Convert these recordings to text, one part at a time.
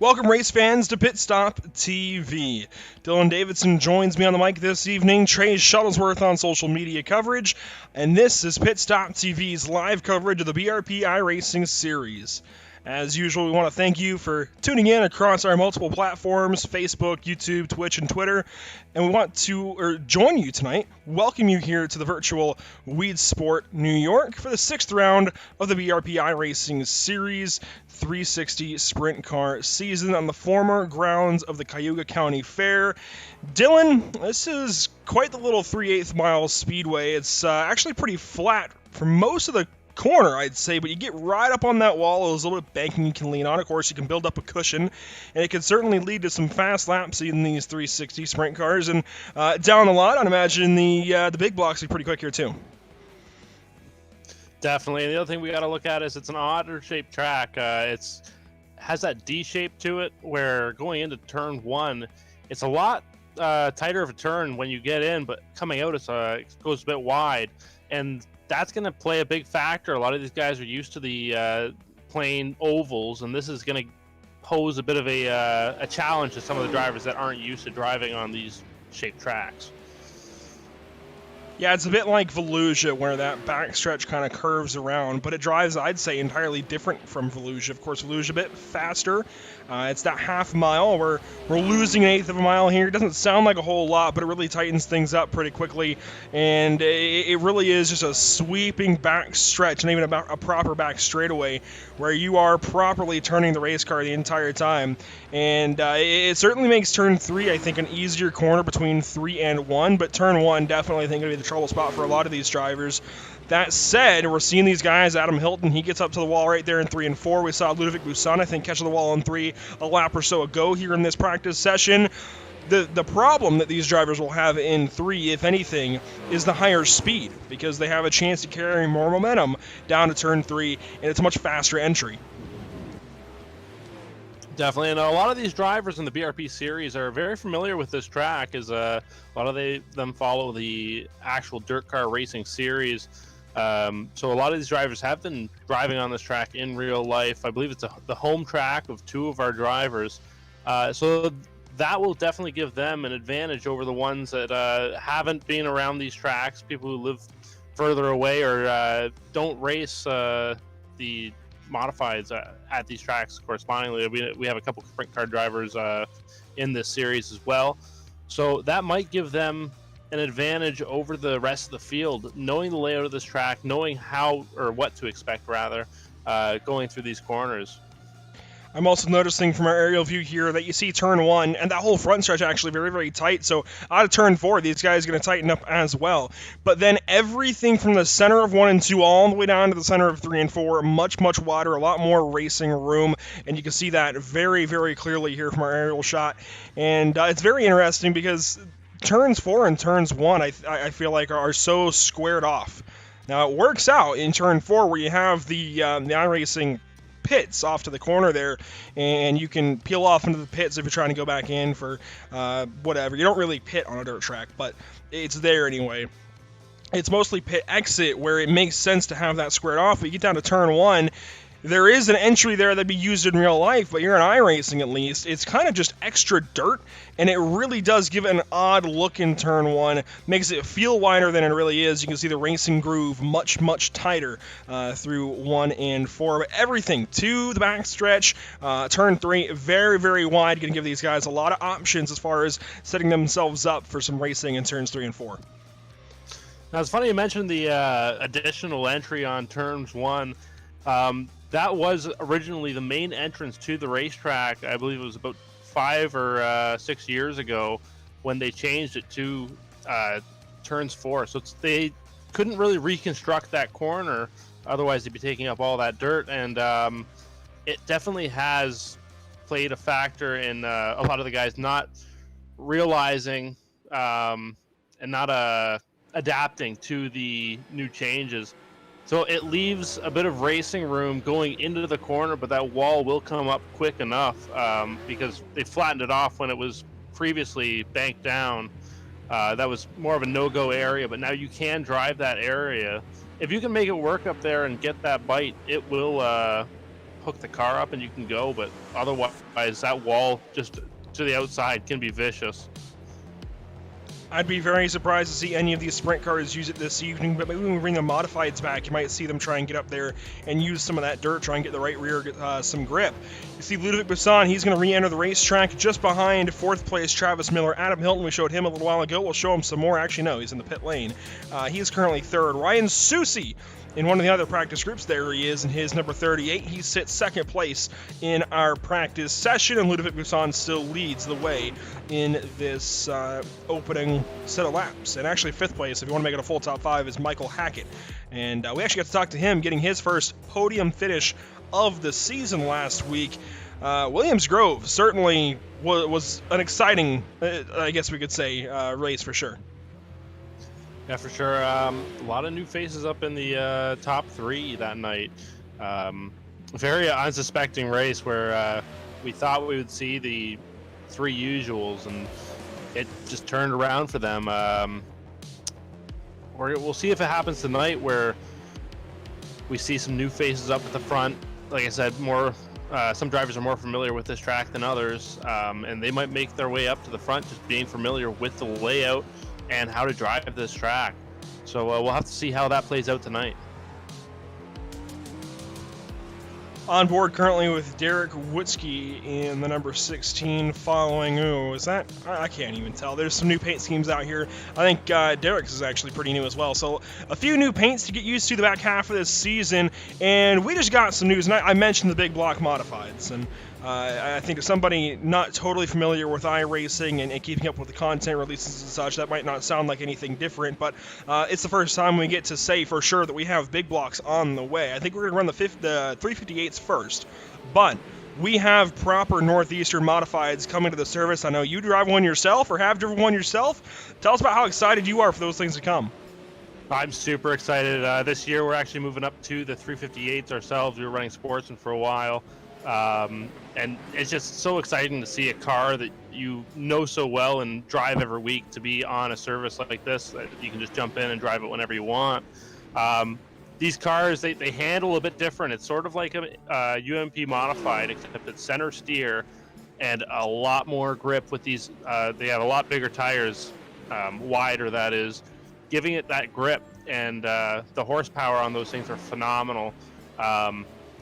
Welcome, race fans, to PitStop TV. Dylan Davidson joins me on the mic this evening. Trey Shuttlesworth on social media coverage. And this is PitStop TV's live coverage of the BRP iRacing series. As usual, we want to thank you for tuning in across our multiple platforms, Facebook, YouTube, Twitch, and Twitter. And we want to join you tonight, welcome you here to the virtual Weedsport, New York, for the 6th round of the BRP iRacing Series 360 Sprint Car season on the former grounds of the Cayuga County Fair. Dylan, this is quite the little 3/8 mile speedway. It's actually pretty flat for most of the corner, I'd say, but you get right up on that wall. There's a little bit of banking you can lean on. Of course, you can build up a cushion, and it can certainly lead to some fast laps in these 360 sprint cars. And down the line, I'd imagine the big blocks are pretty quick here too. Definitely. And the other thing we got to look at is it's an odder shaped track. It has that D shape to it, where going into turn one, it's a lot tighter of a turn when you get in, but coming out it goes a bit wide, and that's going to play a big factor. A lot of these guys are used to the plain ovals, and this is going to pose a bit of a challenge to some of the drivers that aren't used to driving on these shaped tracks. Yeah, it's a bit like Volusia, where that backstretch kind of curves around, but it drives, I'd say, entirely different from Volusia. Of course, Volusia a bit faster. It's that half mile. We're losing an eighth of a mile here. It doesn't sound like a whole lot, but it really tightens things up pretty quickly, and it really is just a sweeping backstretch, and even a proper back straightaway, where you are properly turning the race car the entire time. And it certainly makes turn 3, I think, an easier corner between 3 and 1, but turn 1 definitely, I think, going to be the trouble spot for a lot of these drivers. That said, we're seeing these guys. Adam Hilton, he gets up to the wall right there in 3 and 4. We saw Ludovic Busan, I think, catch the wall on 3 a lap or so ago here in this practice session. The problem that these drivers will have in 3, if anything, is the higher speed, because they have a chance to carry more momentum down to turn 3, and it's a much faster entry. Definitely, and a lot of these drivers in the BRP series are very familiar with this track, as a lot of them follow the actual dirt car racing series. So a lot of these drivers have been driving on this track in real life. I believe it's the home track of 2 of our drivers. So that will definitely give them an advantage over the ones that haven't been around these tracks, people who live further away or don't race the modifieds at these tracks correspondingly. We have a couple sprint car drivers in this series as well. So that might give them an advantage over the rest of the field, knowing the layout of this track, knowing how or what to expect rather, going through these corners. I'm also noticing from our aerial view here that you see turn 1, and that whole front stretch actually very, very tight. So out of turn 4, these guys are going to tighten up as well. But then everything from the center of 1 and 2 all the way down to the center of 3 and 4, much, much wider, a lot more racing room. And you can see that very, very clearly here from our aerial shot. And it's very interesting because turns 4 and turns 1, I feel like, are so squared off. Now, it works out in turn 4 where you have the iRacing pits off to the corner there, and you can peel off into the pits if you're trying to go back in for whatever. You don't really pit on a dirt track, but it's there anyway. It's mostly pit exit where it makes sense to have that squared off, but you get down to turn 1, there is an entry there that'd be used in real life, but you're in iRacing at least. It's kind of just extra dirt, and it really does give it an odd look in turn 1. Makes it feel wider than it really is. You can see the racing groove much, much tighter through 1 and 4. But everything to the backstretch, turn 3, very, very wide. Going to give these guys a lot of options as far as setting themselves up for some racing in turns 3 and 4. Now, it's funny you mentioned the additional entry on turns 1. That was originally the main entrance to the racetrack. I believe it was about 5 or 6 years ago when they changed it to turns 4. So they couldn't really reconstruct that corner, otherwise they'd be taking up all that dirt. And it definitely has played a factor in a lot of the guys not realizing and not adapting to the new changes. So it leaves a bit of racing room going into the corner, but that wall will come up quick enough because they flattened it off when it was previously banked down. That was more of a no-go area, but now you can drive that area. If you can make it work up there and get that bite, it will hook the car up and you can go, but otherwise that wall just to the outside can be vicious. I'd be very surprised to see any of these sprint cars use it this evening, but maybe when we bring the modifieds back, you might see them try and get up there and use some of that dirt, try and get the right rear, get some grip. You see Ludovic Besson, he's going to re-enter the racetrack just behind fourth place Travis Miller. Adam Hilton, we showed him a little while ago. We'll show him some more. Actually, no, he's in the pit lane. He is currently third. Ryan Susi in one of the other practice groups, there he is in his number 38. He sits second place in our practice session, and Ludovic Besson still leads the way in this opening set of laps. And actually, fifth place, if you want to make it a full top five, is Michael Hackett. And we actually got to talk to him, getting his first podium finish of the season last week. Williams Grove certainly was an exciting, I guess we could say, race for sure. Yeah, for sure. A lot of new faces up in the top three that night. Very unsuspecting race where we thought we would see the three usuals, and it just turned around for them. We'll see if it happens tonight, where we see some new faces up at the front. Like I said, some drivers are more familiar with this track than others, and they might make their way up to the front just being familiar with the layout and how to drive this track. So we'll have to see how that plays out tonight. On board currently with Derek Wutzke in the number 16, following, is that? I can't even tell. There's some new paint schemes out here. I think Derek's is actually pretty new as well. So a few new paints to get used to the back half of this season. And we just got some news, and I mentioned the big block modifieds. And I think if somebody not totally familiar with iRacing and keeping up with the content releases and such, that might not sound like anything different, but it's the first time we get to say for sure that we have big blocks on the way. I think we're going to run the 358s first, but we have proper Northeastern modifieds coming to the service. I know you drive one yourself or have driven one yourself. Tell us about how excited you are for those things to come. I'm super excited. This year we're actually moving up to the 358s ourselves. We were running Sportsman for a while. And it's just so exciting to see a car that you know so well and drive every week to be on a service like this that you can just jump in and drive it whenever you want. These cars, they handle a bit different. It's sort of like a UMP modified, except it's center steer and a lot more grip with these. They have a lot bigger tires, wider that is, giving it that grip, and the horsepower on those things are phenomenal.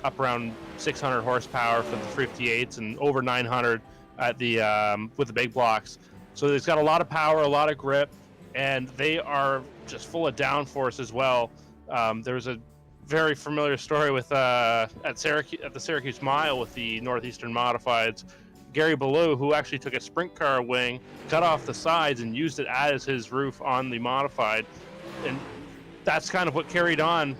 Up around 600 horsepower for the 358s and over 900 at the with the big blocks. So it's got a lot of power, a lot of grip, and they are just full of downforce as well. There's a very familiar story with at the Syracuse Mile with the Northeastern Modifieds. Gary Ballou, who actually took a sprint car wing, cut off the sides, and used it as his roof on the modified, and that's kind of what carried on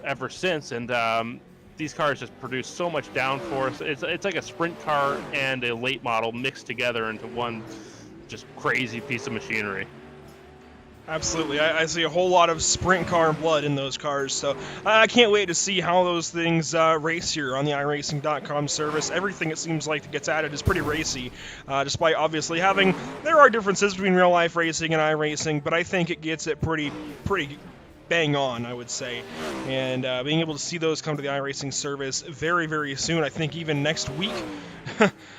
ever since. And these cars just produce so much downforce. It's like a sprint car and a late model mixed together into one just crazy piece of machinery. Absolutely. I see a whole lot of sprint car blood in those cars, so I can't wait to see how those things race here on the iRacing.com service. Everything, it seems like, that gets added is pretty racy, despite obviously there are differences between real-life racing and iRacing, but I think it gets it pretty bang on, I would say. And being able to see those come to the iRacing service very, very soon, I think even next week.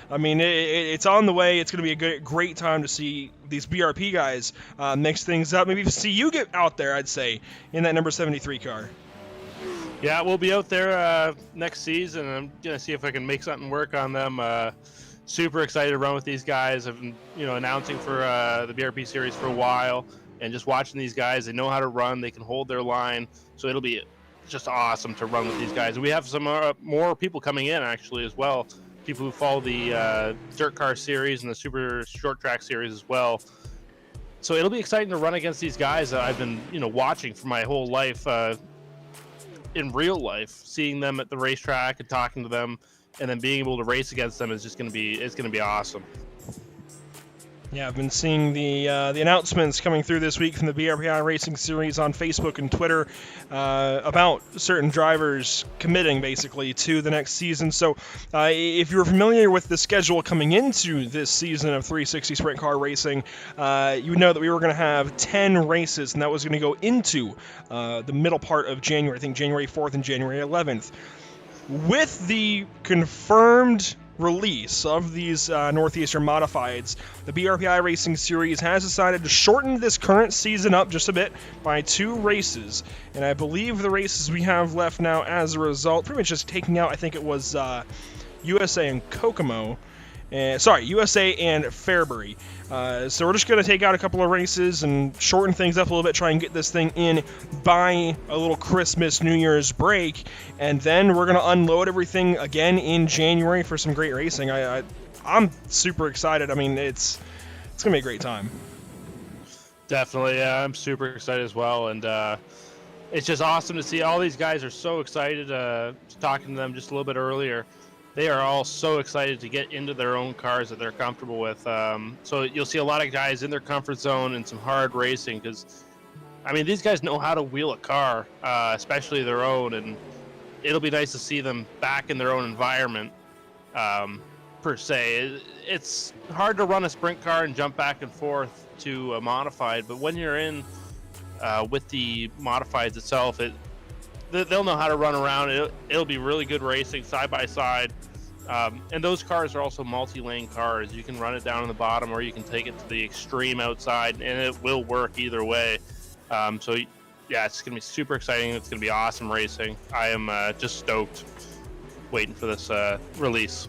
I mean, it's on the way. It's going to be a great time to see these BRP guys mix things up. Maybe see you get out there, I'd say, in that number 73 car. Yeah, we'll be out there next season. I'm going to see if I can make something work on them. Super excited to run with these guys. I've been, announcing for the BRP series for a while. And just watching these guys, they know how to run, they can hold their line, so it'll be just awesome to run with these guys. And we have some more people coming in, actually, as well, people who follow the dirt car series and the super short track series as well. So it'll be exciting to run against these guys that I've been watching for my whole life, in real life. Seeing them at the racetrack and talking to them, and then being able to race against them is just going to be awesome. Yeah, I've been seeing the announcements coming through this week from the BRP iRacing series on Facebook and Twitter about certain drivers committing, basically, to the next season. So if you're familiar with the schedule coming into this season of 360 Sprint Car Racing, you would know that we were going to have 10 races, and that was going to go into the middle part of January, I think January 4th and January 11th. with the confirmed release of these Northeastern Modifieds, the BRP iRacing Series has decided to shorten this current season up just a bit by 2 races. And I believe the races we have left now as a result, pretty much just taking out, I think it was USA and Kokomo. USA and Fairbury. So we're just going to take out a couple of races and shorten things up a little bit, try and get this thing in by a little Christmas, New Year's break, and then we're going to unload everything again in January for some great racing. I'm super excited. I mean, it's going to be a great time. Definitely, yeah, I'm super excited as well, and it's just awesome to see all these guys are so excited. Talking to them just a little bit earlier, they are all so excited to get into their own cars that they're comfortable with. So you'll see a lot of guys in their comfort zone and some hard racing because, I mean, these guys know how to wheel a car, especially their own, and it'll be nice to see them back in their own environment, per se. It's hard to run a sprint car and jump back and forth to a modified, but when you're in with the modifieds itself, they'll know how to run around. It'll be really good racing side by side. And those cars are also multi-lane cars. You can run it down in the bottom or you can take it to the extreme outside, and it will work either way. So, yeah, it's going to be super exciting. It's going to be awesome racing. I am just stoked waiting for this release.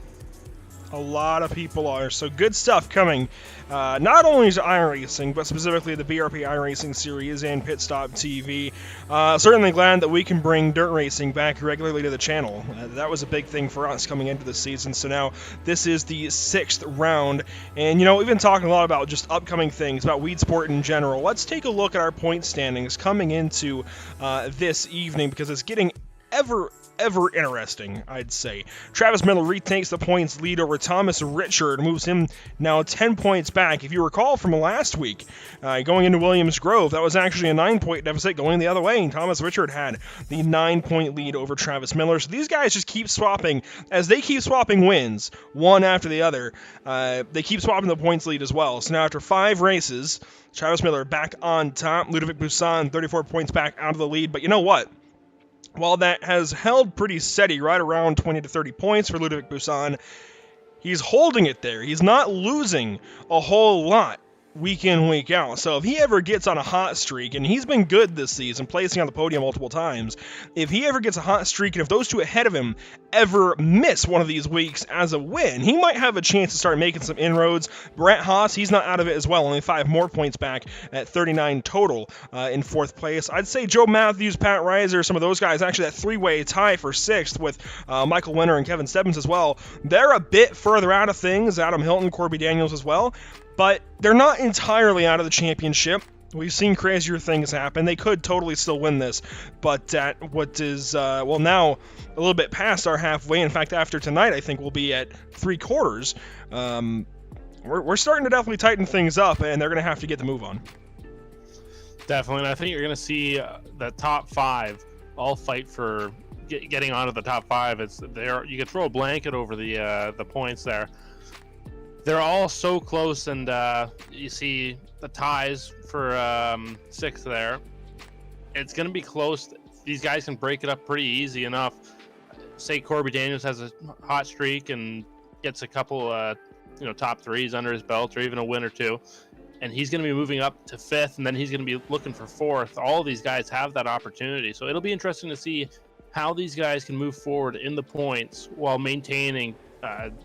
A lot of people are. So good stuff coming, not only to iRacing, but specifically the BRP iRacing Series and PitStop TV. Certainly glad that we can bring dirt racing back regularly to the channel. That was a big thing for us coming into the season. So now this is the 6th round. And, you know, we've been talking a lot about just upcoming things, about Weedsport in general. Let's take a look at our point standings coming into this evening, because it's getting ever interesting, I'd say. Travis Miller retakes the points lead over Thomas Richard, moves him now 10 points back. If you recall from last week, going into Williams Grove, that was actually a 9-point deficit going the other way, and Thomas Richard had the 9-point lead over Travis Miller. So these guys just keep swapping. As they keep swapping wins, one after the other, they keep swapping the points lead as well. So now after 5 races, Travis Miller back on top. Ludovic Busan, 34 points back out of the lead. But you know what? While that has held pretty steady, right around 20 to 30 points for Ludovic Busan, he's holding it there. He's not losing a whole lot week in, week out. So if he ever gets on a hot streak, and he's been good this season, placing on the podium multiple times, if he ever gets a hot streak, and if those two ahead of him ever miss one of these weeks as a win, he might have a chance to start making some inroads. Brett Haas, he's not out of it as well, only 5 more points back at 39 total in 4th place. I'd say Joe Matthews, Pat Reiser, some of those guys, actually that 3-way tie for 6th with Michael Winter and Kevin Stebbins as well. They're a bit further out of things, Adam Hilton, Corby Daniels as well, but they're not entirely out of the championship. We've seen crazier things happen. They could totally still win this, but at what is, well, now a little bit past our halfway. In fact, after tonight, I think we'll be at 3/4. We're starting to definitely tighten things up, and they're going to have to get the move on. Definitely, and I think you're going to see the top 5 all fight for getting onto the top 5. It's there. You could throw a blanket over the points there. They're all so close, and you see the ties for 6th there. It's going to be close. These guys can break it up pretty easy enough. Say Corby Daniels has a hot streak and gets a couple top 3s under his belt, or even a win or 2, and he's going to be moving up to 5th, and then he's going to be looking for 4th. All of these guys have that opportunity, so it'll be interesting to see how these guys can move forward in the points while maintaining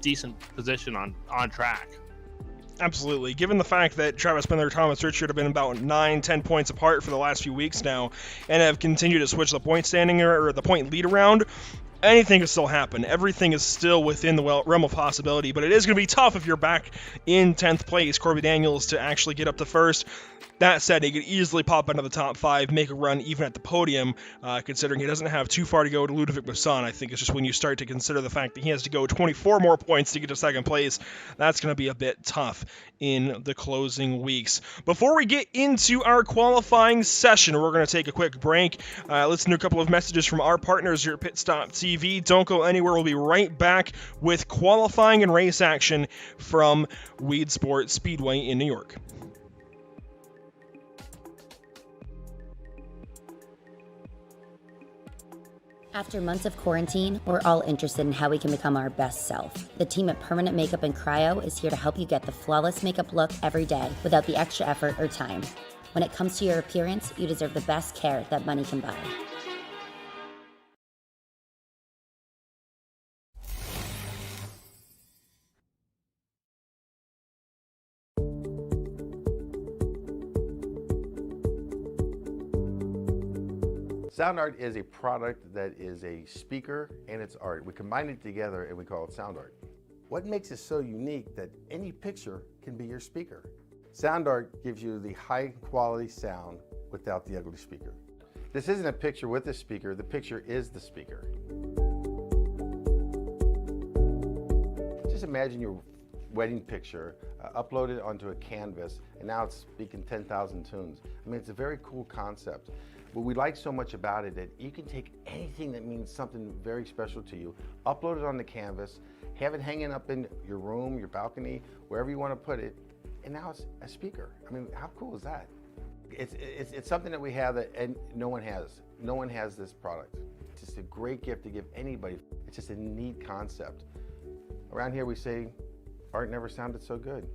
decent position on track. Absolutely. Given the fact that Travis Miller and Thomas Richard have been about 9-10 points apart for the last few weeks now, and have continued to switch the point standing or the point lead around, anything can still happen. Everything is still within the realm of possibility, but it is going to be tough if you're back in 10th place, Corby Daniels, to actually get up to 1st. That said, he could easily pop into the top 5, make a run even at the podium, considering he doesn't have too far to go to Ludovic Busan. I think it's just when you start to consider the fact that he has to go 24 more points to get to 2nd place, that's going to be a bit tough in the closing weeks. Before we get into our qualifying session, we're going to take a quick break, listen to a couple of messages from our partners here at PitStop TV. Don't go anywhere. We'll be right back with qualifying and race action from Weedsport Speedway in New York. After months of quarantine, we're all interested in how we can become our best self. The team at Permanent Makeup and Cryo is here to help you get the flawless makeup look every day without the extra effort or time. When it comes to your appearance, you deserve the best care that money can buy. Sound Art is a product that is a speaker and it's art. We combine it together and we call it Sound Art. What makes it so unique that any picture can be your speaker? Sound Art gives you the high quality sound without the ugly speaker. This isn't a picture with a speaker, the picture is the speaker. Just imagine your wedding picture uploaded onto a canvas and now it's speaking 10,000 tunes. I mean, it's a very cool concept. What we like so much about it that you can take anything that means something very special to you, upload it on the canvas, have it hanging up in your room, your balcony, wherever you want to put it, and now it's a speaker. I mean, how cool is that? It's something that we have that and no one has. No one has this product. It's just a great gift to give anybody. It's just a neat concept. Around here we say, art never sounded so good.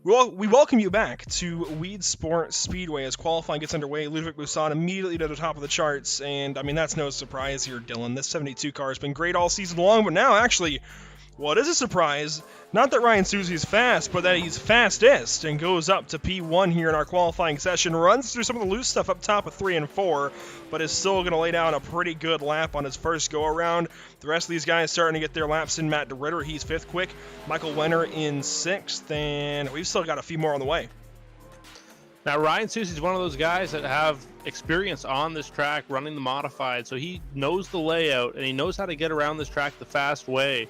Well, we welcome you back to Weedsport Speedway as qualifying gets underway. Ludovic Busan immediately to the top of the charts, and I mean, that's no surprise here, Dylan. This 72 car has been great all season long, but now actually, well, it is a surprise. Not that Ryan Susie's fast, but that he's fastest and goes up to P1 here in our qualifying session. Runs through some of the loose stuff up top of 3 and 4, but is still going to lay down a pretty good lap on his first go-around. The rest of these guys starting to get their laps in. Matt DeRitter, he's 5th quick. Michael Wenner in 6th, and we've still got a few more on the way. Now, Ryan Susie's one of those guys that have experience on this track running the modified, so he knows the layout and he knows how to get around this track the fast way.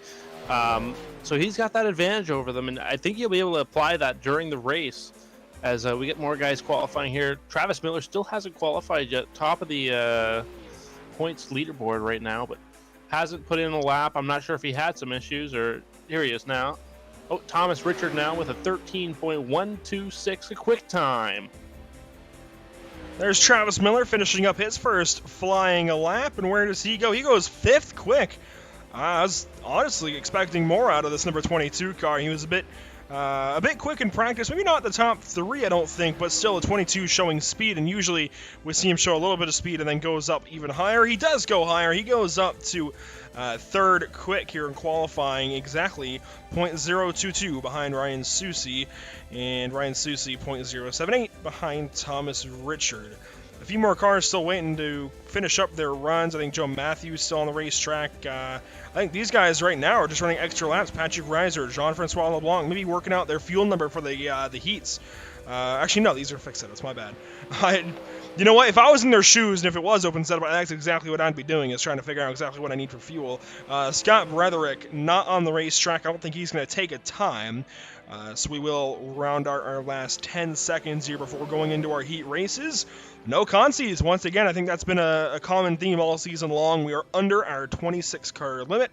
So he's got that advantage over them, and I think he'll be able to apply that during the race as we get more guys qualifying here. Travis Miller still hasn't qualified yet, top of the points leaderboard right now, but hasn't put in a lap. I'm not sure if he had some issues, or here he is now. Oh, Thomas Richard now with a 13.126, a quick time. There's Travis Miller finishing up his first flying a lap, and where does he go? He goes 5th quick. I was honestly expecting more out of this number 22 car. He was a bit quick in practice. Maybe not the top 3, I don't think, but still a 22 showing speed, and usually we see him show a little bit of speed and then goes up even higher. He does go higher. He goes up to 3rd quick here in qualifying, exactly 0.022 behind Ryan Susi, and Ryan Susi 0.078 behind Thomas Richard. A few more cars still waiting to finish up their runs. I think Joe Matthews still on the racetrack. I think these guys right now are just running extra laps. Patrick Reiser, Jean-Francois LeBlanc, maybe working out their fuel number for the heats. Actually, no, these are fixed setups. My bad. You know what? If I was in their shoes and if it was open setup, that's exactly what I'd be doing, is trying to figure out exactly what I need for fuel. Scott Bretherick, not on the racetrack. I don't think he's going to take a time. So we will round our last 10 seconds here before going into our heat races. No concedes. Once again, I think that's been a common theme all season long. We are under our 26 car limit.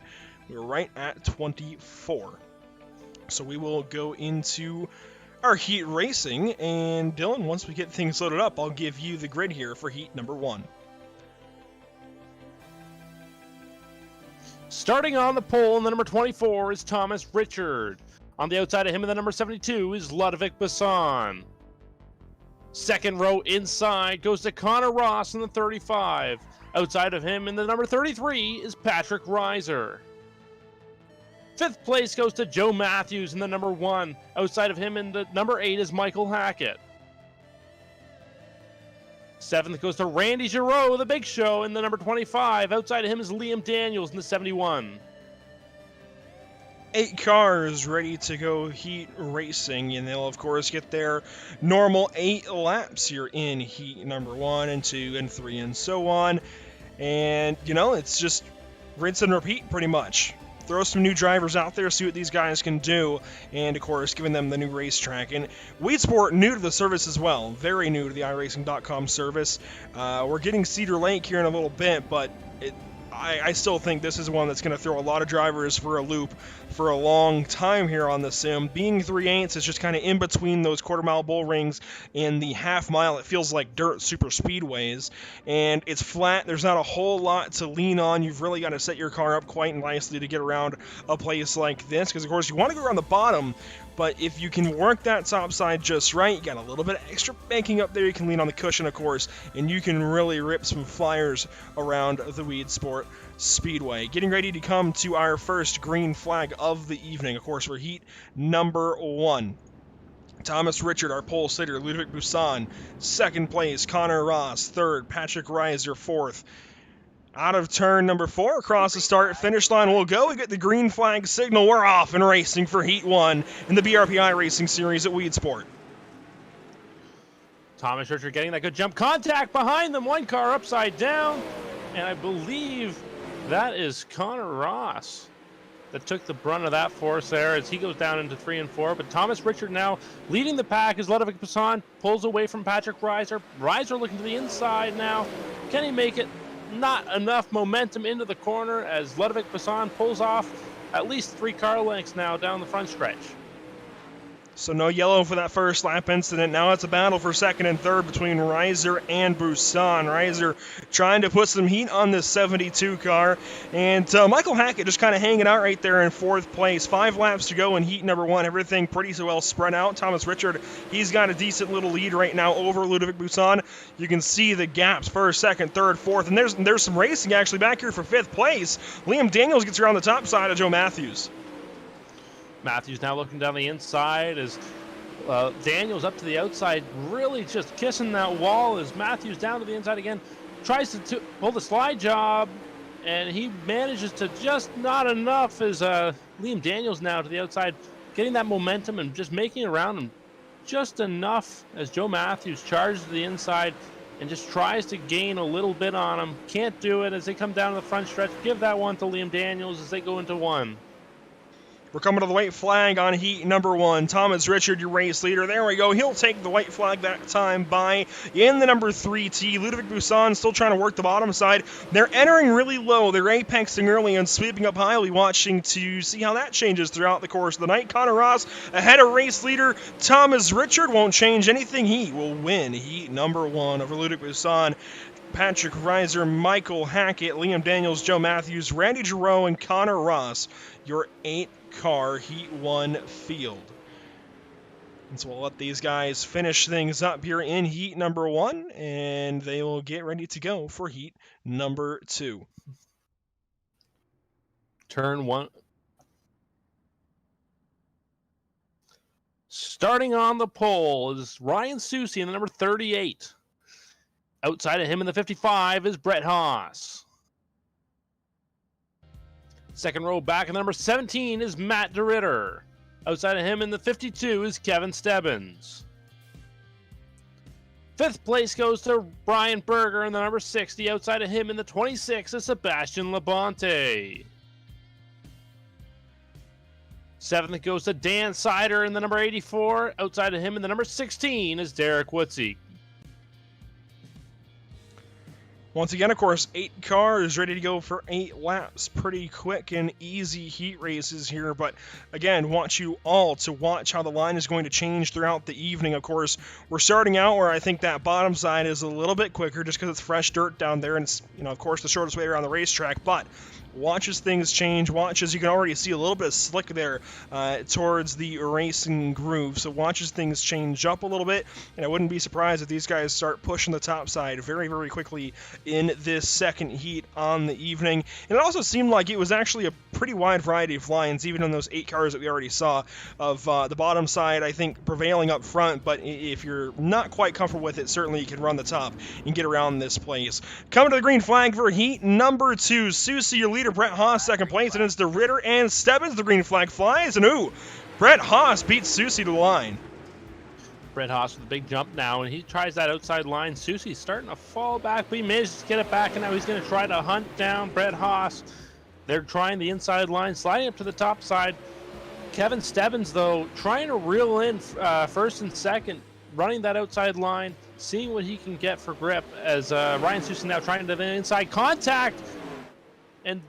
We're right at 24. So we will go into our heat racing. And Dylan, once we get things loaded up, I'll give you the grid here for heat number 1. Starting on the pole in the number 24 is Thomas Richard. On the outside of him in the number 72 is Ludovic Besson. Second row inside goes to Connor Ross in the 35. Outside of him in the number 33 is Patrick Reiser. 5th place goes to Joe Matthews in the number 1. Outside of him in the number 8 is Michael Hackett. 7th goes to Randy Giroux, the Big Show, in the number 25. Outside of him is Liam Daniels in the 71. 8 cars ready to go heat racing, and they'll of course get their normal 8 laps here in heat number 1 and 2 and 3 and so on. And you know, it's just rinse and repeat pretty much. Throw some new drivers out there, see what these guys can do, and of course giving them the new racetrack. And Weedsport, new to the service as well, very new to the iRacing.com service. We're getting Cedar Lake here in a little bit, but I still think this is one that's going to throw a lot of drivers for a loop for a long time here on the sim. Being 3/8 is just kind of in between those quarter-mile bull rings and the half-mile. It feels like dirt super speedways, and it's flat. There's not a whole lot to lean on. You've really got to set your car up quite nicely to get around a place like this, because, of course, you want to go around the bottom, but if you can work that top side just right, you got a little bit of extra banking up there. You can lean on the cushion, of course, and you can really rip some flyers around the Weedsport Speedway. Getting ready to come to our first green flag of the evening, of course, for heat number 1. Thomas Richard, our pole sitter. Ludovic Besson, 2nd place. Connor Ross, 3rd. Patrick Reiser, 4th. Out of turn number 4, across the start-finish line we'll go. We get the green flag signal. We're off and racing for Heat 1 in the BRP iRacing Series at Weedsport. Thomas Richard getting that good jump. Contact behind them. One car upside down. And I believe that is Connor Ross that took the brunt of that force there as he goes down into 3 and 4. But Thomas Richard now leading the pack as Ludovic Besson pulls away from Patrick Reiser. Reiser looking to the inside now. Can he make it? Not enough momentum into the corner as Ludovic Besson pulls off at least 3 car lengths now down the front stretch. So no yellow for that first lap incident. Now it's a battle for 2nd and 3rd between Reiser and Besson. Reiser trying to put some heat on this 72 car. And Michael Hackett just kind of hanging out right there in 4th place. 5 laps to go in heat number 1. Everything pretty well spread out. Thomas Richard, he's got a decent little lead right now over Ludovic Besson. You can see the gaps, 1st, 2nd, 3rd, 4th. And there's some racing actually back here for 5th place. Liam Daniels gets around the top side of Joe Matthews. Matthews now looking down the inside as Daniels up to the outside, really just kissing that wall as Matthews down to the inside again. Tries to pull the slide job, and he manages to just not enough as Liam Daniels now to the outside, getting that momentum and just making it around him just enough as Joe Matthews charges to the inside and just tries to gain a little bit on him. Can't do it as they come down to the front stretch. Give that one to Liam Daniels as they go into 1. We're coming to the white flag on heat number 1. Thomas Richard, your race leader. There we go. He'll take the white flag that time by in the number 3 tee. Ludovic Buisson still trying to work the bottom side. They're entering really low. They're apexing early and sweeping up high. We'll be watching to see how that changes throughout the course of the night. Connor Ross ahead of race leader Thomas Richard. Won't change anything. He will win heat number 1 over Ludovic Buisson. Patrick Reiser, Michael Hackett, Liam Daniels, Joe Matthews, Randy Giroux, and Connor Ross, your 8-car Heat 1 field. And so we'll let these guys finish things up here in Heat number 1, and they will get ready to go for Heat number 2. Turn 1. Starting on the pole is Ryan Susi in the number 38. Outside of him in the 55 is Brett Haas. Second row back in the number 17 is Matt DeRitter. Outside of him in the 52 is Kevin Stebbins. Fifth place goes to Brian Berger in the number 60. Outside of him in the 26 is Sebastian Labonte. Seventh goes to Dan Sider in the number 84. Outside of him in the number 16 is Derek Woodsey. Once again, of course, 8 cars ready to go for 8 laps. Pretty quick and easy heat races here. But again, want you all to watch how the line is going to change throughout the evening. Of course, we're starting out where I think that bottom side is a little bit quicker just because it's fresh dirt down there. And it's, of course, the shortest way around the racetrack. But watch as things change. Watch as you can already see a little bit of slick there towards the racing groove. So watch as things change up a little bit. And I wouldn't be surprised if these guys start pushing the top side very, very quickly in this second heat on the evening. And it also seemed like it was actually a pretty wide variety of lines, even on those 8 cars that we already saw, of the bottom side, I think, prevailing up front. But if you're not quite comfortable with it, certainly you can run the top and get around this place. Coming to the green flag for heat number 2, Susi, your leader, Brett Haas, second place, and it's the Ritter and Stebbins. The green flag flies, and Brett Haas beats Susi to the line. Brett Haas with a big jump now, and he tries that outside line. Susi's starting to fall back, but he manages to get it back, and now he's going to try to hunt down Brett Haas. They're trying the inside line, sliding up to the top side. Kevin Stebbins, though, trying to reel in first and second, running that outside line, seeing what he can get for grip, as Ryan Susi now trying to the inside contact, and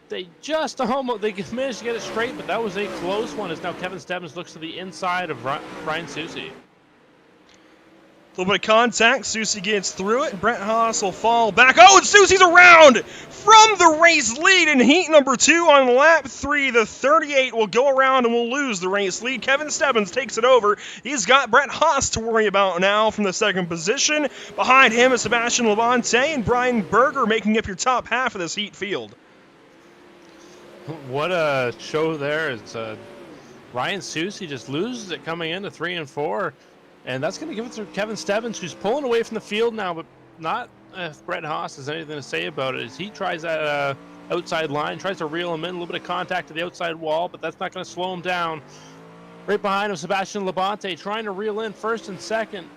they just almost, they managed to get it straight, but that was a close one, as now Kevin Stebbins looks to the inside of Ryan Susi. A little bit of contact. Susi gets through it. Brett Haas will fall back. Oh, and Susi's around from the race lead in heat number 2 on lap 3. The 38 will go around and will lose the race lead. Kevin Stebbins takes it over. He's got Brett Haas to worry about now from the second position. Behind him is Sebastian Labonte and Brian Berger making up your top half of this heat field. What a show there. It's Ryan Susi just loses it coming into 3 and 4. And that's going to give it to Kevin Stebbins, who's pulling away from the field now, but not if Brett Haas has anything to say about it. As he tries that outside line, tries to reel him in, a little bit of contact to the outside wall, but that's not going to slow him down. Right behind him, Sebastian Labonte trying to reel in first and second.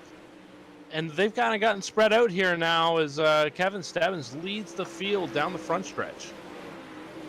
And they've kind of gotten spread out here now as Kevin Stebbins leads the field down the front stretch.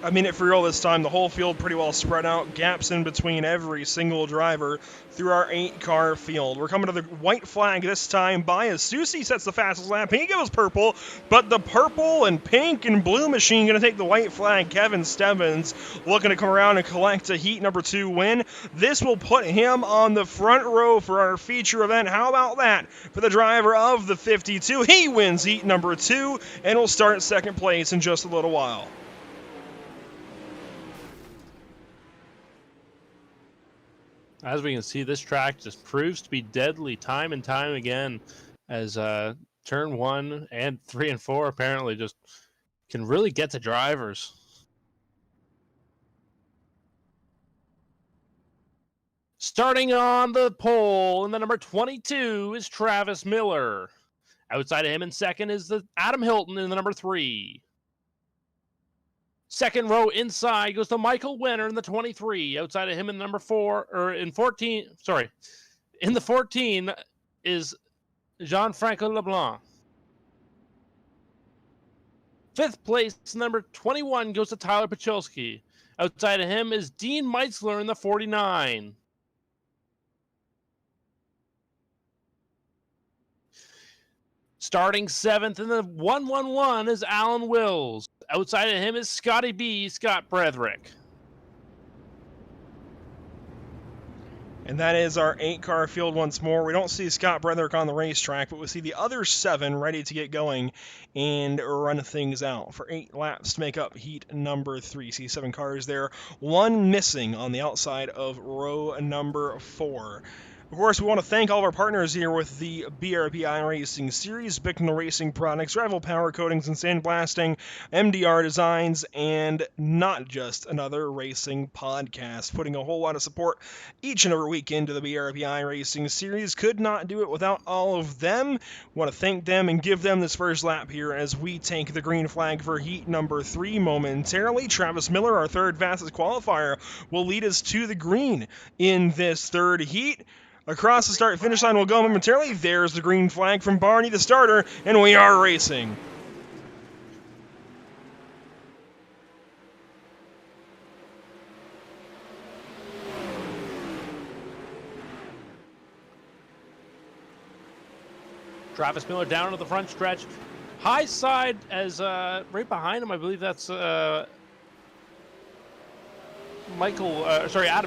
I mean it for real this time. The whole field pretty well spread out. Gaps in between every single driver through our 8-car field. We're coming to the white flag this time by as Susi sets the fastest lap. He goes purple, but the purple and pink and blue machine going to take the white flag. Kevin Stebbins looking to come around and collect a heat number 2 win. This will put him on the front row for our feature event. How about that for the driver of the 52? He wins heat number 2 and will start second place in just a little while. As we can see, this track just proves to be deadly time and time again, as turn 1 and 3 and 4 apparently just can really get to drivers. Starting on the pole in the number 22 is Travis Miller. Outside of him in second is Adam Hilton in the number 3. Second row inside goes to Michael Winner in the 23. Outside of him in number 4, or in 14, sorry. In the 14 is Jean-Franco Leblanc. Fifth place, number 21, goes to Tyler Pachulski. Outside of him is Dean Meitzler in the 49. Starting 7th in the 111 is Alan Wills. Outside of him is Scotty B. Scott Bretherick. And that is our 8-car field once more. We don't see Scott Bretherick on the racetrack, but we see the other 7 ready to get going and run things out for 8 laps to make up heat number 3. See 7 cars there, 1 missing on the outside of row number 4. Of course, we want to thank all of our partners here with the BRP iRacing series, Bicknell Racing Products, Rival Power Coatings and Sandblasting, MDR Designs, and Not Just Another Racing Podcast. Putting a whole lot of support each and every week into the BRP iRacing series. Could not do it without all of them. Want to thank them and give them this first lap here as we take the green flag for heat number 3 momentarily. Travis Miller, our third fastest qualifier, will lead us to the green in this third heat. Across the start-finish line will go momentarily. There's the green flag from Barney, the starter, and we are racing. Travis Miller down to the front stretch. High side as right behind him, I believe that's Adam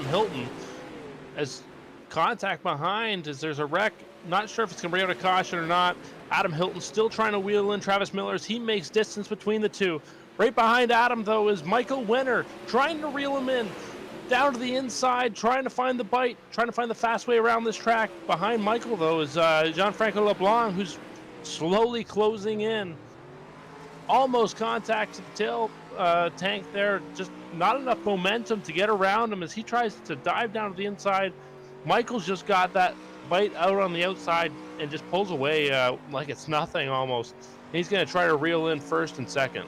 Hilton. As contact behind as there's a wreck. Not sure if it's going to bring out a caution or not. Adam Hilton still trying to wheel in Travis Miller as he makes distance between the two. Right behind Adam, though, is Michael Wenner trying to reel him in. Down to the inside, trying to find the bite, trying to find the fast way around this track. Behind Michael, though, is Gianfranco LeBlanc, who's slowly closing in. Almost contact to the tail tank there. Just not enough momentum to get around him as he tries to dive down to the inside. Michael's just got that bite out on the outside and just pulls away like it's nothing almost. He's going to try to reel in first and second.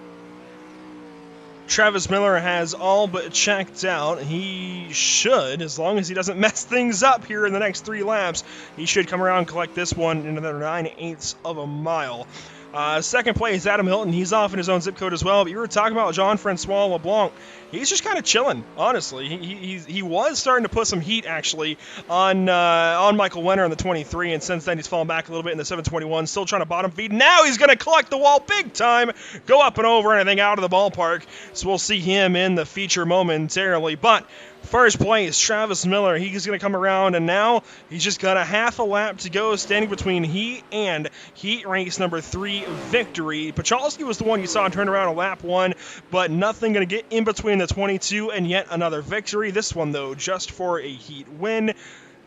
Travis Miller has all but checked out. He should, as long as he doesn't mess things up here in the next 3 laps, he should come around and collect this one in another 9/8 of a mile. Second place, Adam Hilton. He's off in his own zip code as well. But you were talking about Jean-Francois LeBlanc. He's just kind of chilling, honestly. He was starting to put some heat, actually, on Michael Wenner in the 23, and since then he's fallen back a little bit in the 721, still trying to bottom feed. Now he's going to collect the wall big time, go up and over anything out of the ballpark. So we'll see him in the feature momentarily. But first place, Travis Miller. He's going to come around, and now he's just got a half a lap to go, standing between heat and heat race number 3 victory. Pachalski was the one you saw turn around on lap 1, but nothing going to get in between the 22 and yet another victory. This one, though, just for a heat win.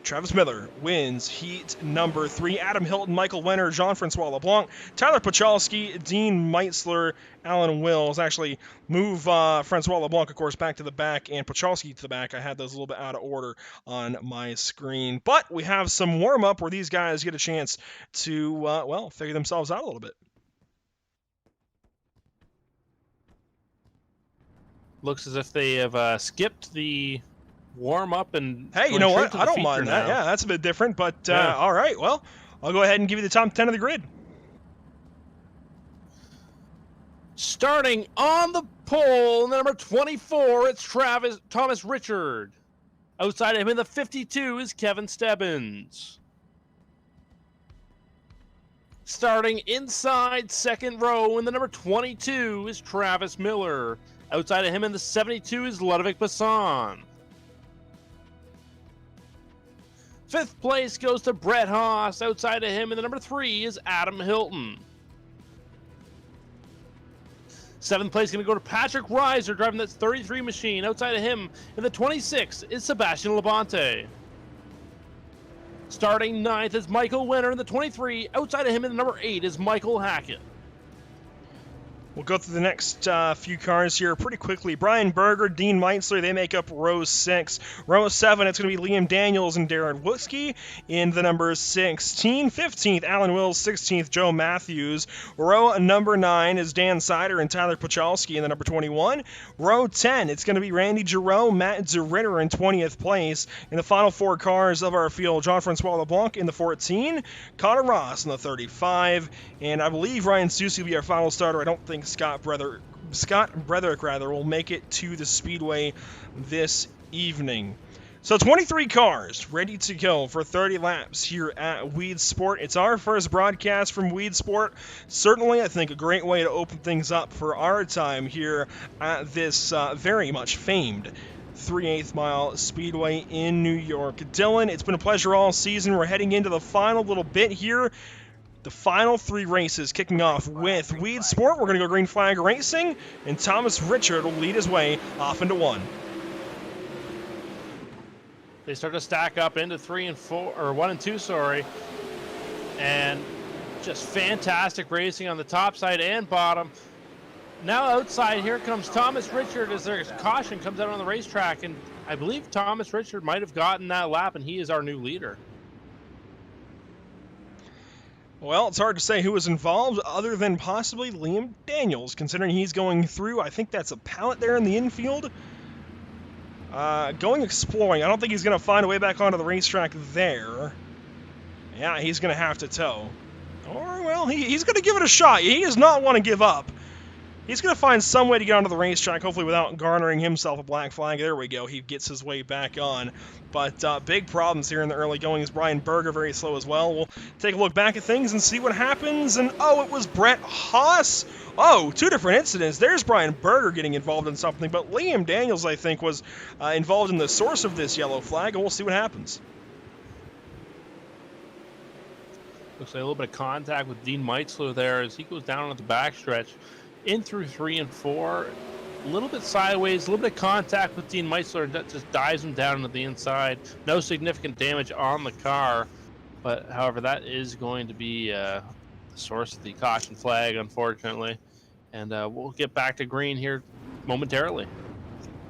Travis Miller wins heat number 3. Adam Hilton, Michael Wenner, Jean-Francois LeBlanc, Tyler Pachalski, Dean Meitzler, Alan Wills. Actually, move Francois LeBlanc, of course, back to the back and Pachalski to the back. I had those a little bit out of order on my screen. But we have some warm-up where these guys get a chance to, figure themselves out a little bit. Looks as if they have skipped the warm-up and... Hey, you know what? I don't mind that. Yeah, that's a bit different, but yeah. All right. Well, I'll go ahead and give you the top 10 of the grid. Starting on the pole, number 24, it's Thomas Richard. Outside of him in the 52 is Kevin Stebbins. Starting inside second row in the number 22 is Travis Miller. Outside of him in the 72 is Ludovic Basson. 5th place goes to Brett Haas. Outside of him in the number 3 is Adam Hilton. 7th place going to go to Patrick Reiser, driving that 33 machine. Outside of him in the 26 is Sebastian Labonte. Starting 9th is Michael Wenner in the 23. Outside of him in the number 8 is Michael Hackett. We'll go through the next few cars here pretty quickly. Brian Berger, Dean Meitzler, they make up row 6. Row 7, it's going to be Liam Daniels and Darren Woodsky in the number 16. 15th, Alan Wills. 16th, Joe Matthews. Row number 9 is Dan Sider and Tyler Pachalski in the number 21. Row 10, it's going to be Randy Giroux, Matt Zeritter in 20th place. In the final 4 cars of our field, Jean-Francois LeBlanc in the 14, Connor Ross in the 35, and I believe Ryan Susi will be our final starter. I don't think Scott Scott Bretherick, will make it to the Speedway this evening. So 23 cars ready to go for 30 laps here at Weedsport. It's our first broadcast from Weedsport. Certainly, I think, a great way to open things up for our time here at this very much famed 3/8 mile speedway in New York. Dylan, it's been a pleasure all season. We're heading into the final little bit here. The final 3 races kicking off with Weedsport. We're going to go green flag racing, and Thomas Richard will lead his way off into 1. They start to stack up into 3 and 4, or 1 and 2, sorry. And just fantastic racing on the top side and bottom. Now outside, here comes Thomas Richard as their caution comes out on the racetrack. And I believe Thomas Richard might have gotten that lap, and he is our new leader. Well, it's hard to say who was involved other than possibly Liam Daniels, considering he's going through, I think that's a pallet there in the infield. Going exploring. I don't think he's going to find a way back onto the racetrack there. Yeah, he's going to have to tow. Or, well, he's going to give it a shot. He does not want to give up. He's going to find some way to get onto the racetrack, hopefully without garnering himself a black flag. There we go. He gets his way back on. But big problems here in the early goings. Brian Berger very slow as well. We'll take a look back at things and see what happens. And, oh, it was Brett Haas. Oh, 2 different incidents. There's Brian Berger getting involved in something. But Liam Daniels, I think, was involved in the source of this yellow flag. And we'll see what happens. Looks like a little bit of contact with Dean Meitzler there as he goes down on the backstretch. In through 3 and 4, a little bit sideways, a little bit of contact with Dean Meitzler, and that just dives him down to the inside. No significant damage on the car, but however, that is going to be the source of the caution flag, unfortunately. And we'll get back to green here momentarily.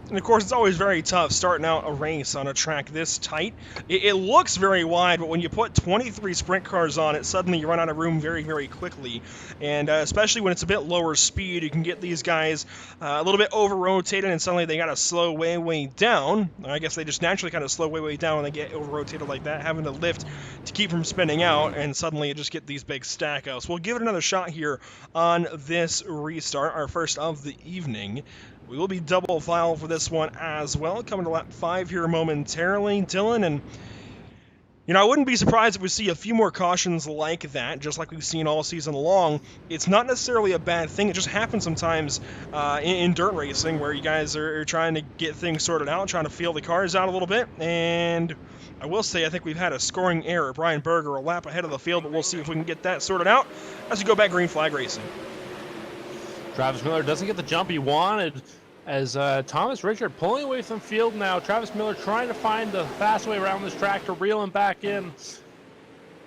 And of course, it's always very tough starting out a race on a track this tight. It looks very wide, but when you put 23 sprint cars on it, suddenly you run out of room very, very quickly. And especially when it's a bit lower speed, you can get these guys a little bit over-rotated, and suddenly they got to slow way, way down. I guess they just naturally kind of slow way, way down when they get over-rotated like that, having to lift to keep from spinning out, and suddenly you just get these big stack-outs. We'll give it another shot here on this restart, our first of the evening. We will be double file for this one as well. Coming to lap 5 here momentarily, Dylan. And, you know, I wouldn't be surprised if we see a few more cautions like that, just like we've seen all season long. It's not necessarily a bad thing. It just happens sometimes in dirt racing where you guys are trying to get things sorted out, trying to feel the cars out a little bit. And I will say I think we've had a scoring error. Brian Berger a lap ahead of the field, but we'll see if we can get that sorted out as we go back green flag racing. Travis Miller doesn't get the jump he wanted as Thomas Richard pulling away from the field now. Travis Miller trying to find the fast way around this track to reel him back in.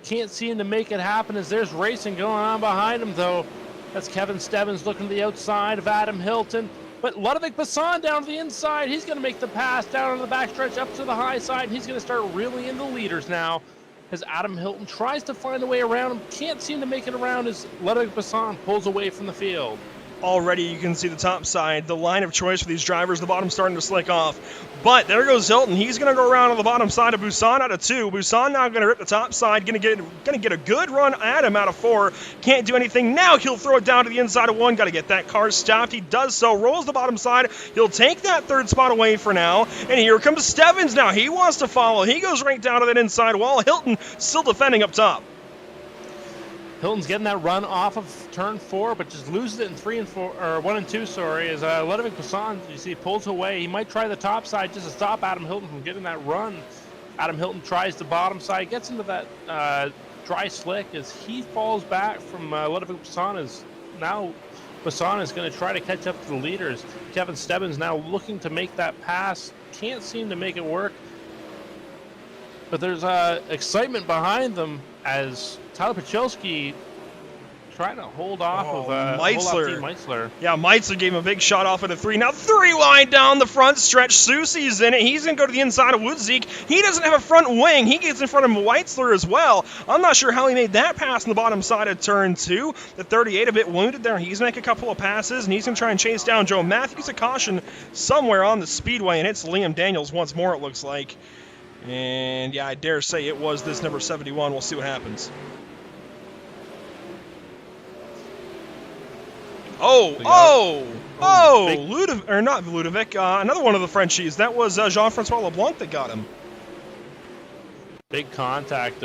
Can't seem to make it happen as there's racing going on behind him, though. That's Kevin Stebbins looking to the outside of Adam Hilton. But Ludovic Bassan down to the inside. He's going to make the pass down on the backstretch up to the high side, and he's going to start reeling in the leaders now as Adam Hilton tries to find a way around him. Can't seem to make it around as Ludovic Bassan pulls away from the field. Already you can see the top side, the line of choice for these drivers, the bottom starting to slick off. But there goes Hilton. He's going to go around on the bottom side of Busan out of 2. Busan now going to rip the top side, going to get a good run at him out of 4. Can't do anything. Now he'll throw it down to the inside of 1. Got to get that car stopped. He does so, rolls the bottom side. He'll take that 3rd spot away for now. And here comes Stebbins now. He wants to follow. He goes right down to that inside wall. Hilton still defending up top. Hilton's getting that run off of turn 4, but just loses it in 3 and 4, or 1 and 2, sorry, as Ludovic Bassan, you see, pulls away. He might try the top side just to stop Adam Hilton from getting that run. Adam Hilton tries the bottom side, gets into that dry slick as he falls back from Ludovic Bassan. Now Bassan is going to try to catch up to the leaders. Kevin Stebbins now looking to make that pass. Can't seem to make it work. But there's excitement behind them as Tyler Pachulski trying to hold off of Meitzler. Yeah, Meitzler gave him a big shot off at a 3. Now 3 wide down the front stretch. Susie's in it. He's going to go to the inside of Woodzeek. He doesn't have a front wing. He gets in front of Meitzler as well. I'm not sure how he made that pass on the bottom side of turn 2. The 38 a bit wounded there. He's going to make a couple of passes, and he's going to try and chase down Joe Matthews. A caution somewhere on the speedway, and it's Liam Daniels once more, it looks like. And, yeah, I dare say it was this number 71. We'll see what happens. Oh! Oh, Ludovic, or not Ludovic, another one of the Frenchies. That was Jean-Francois LeBlanc that got him. Big contact.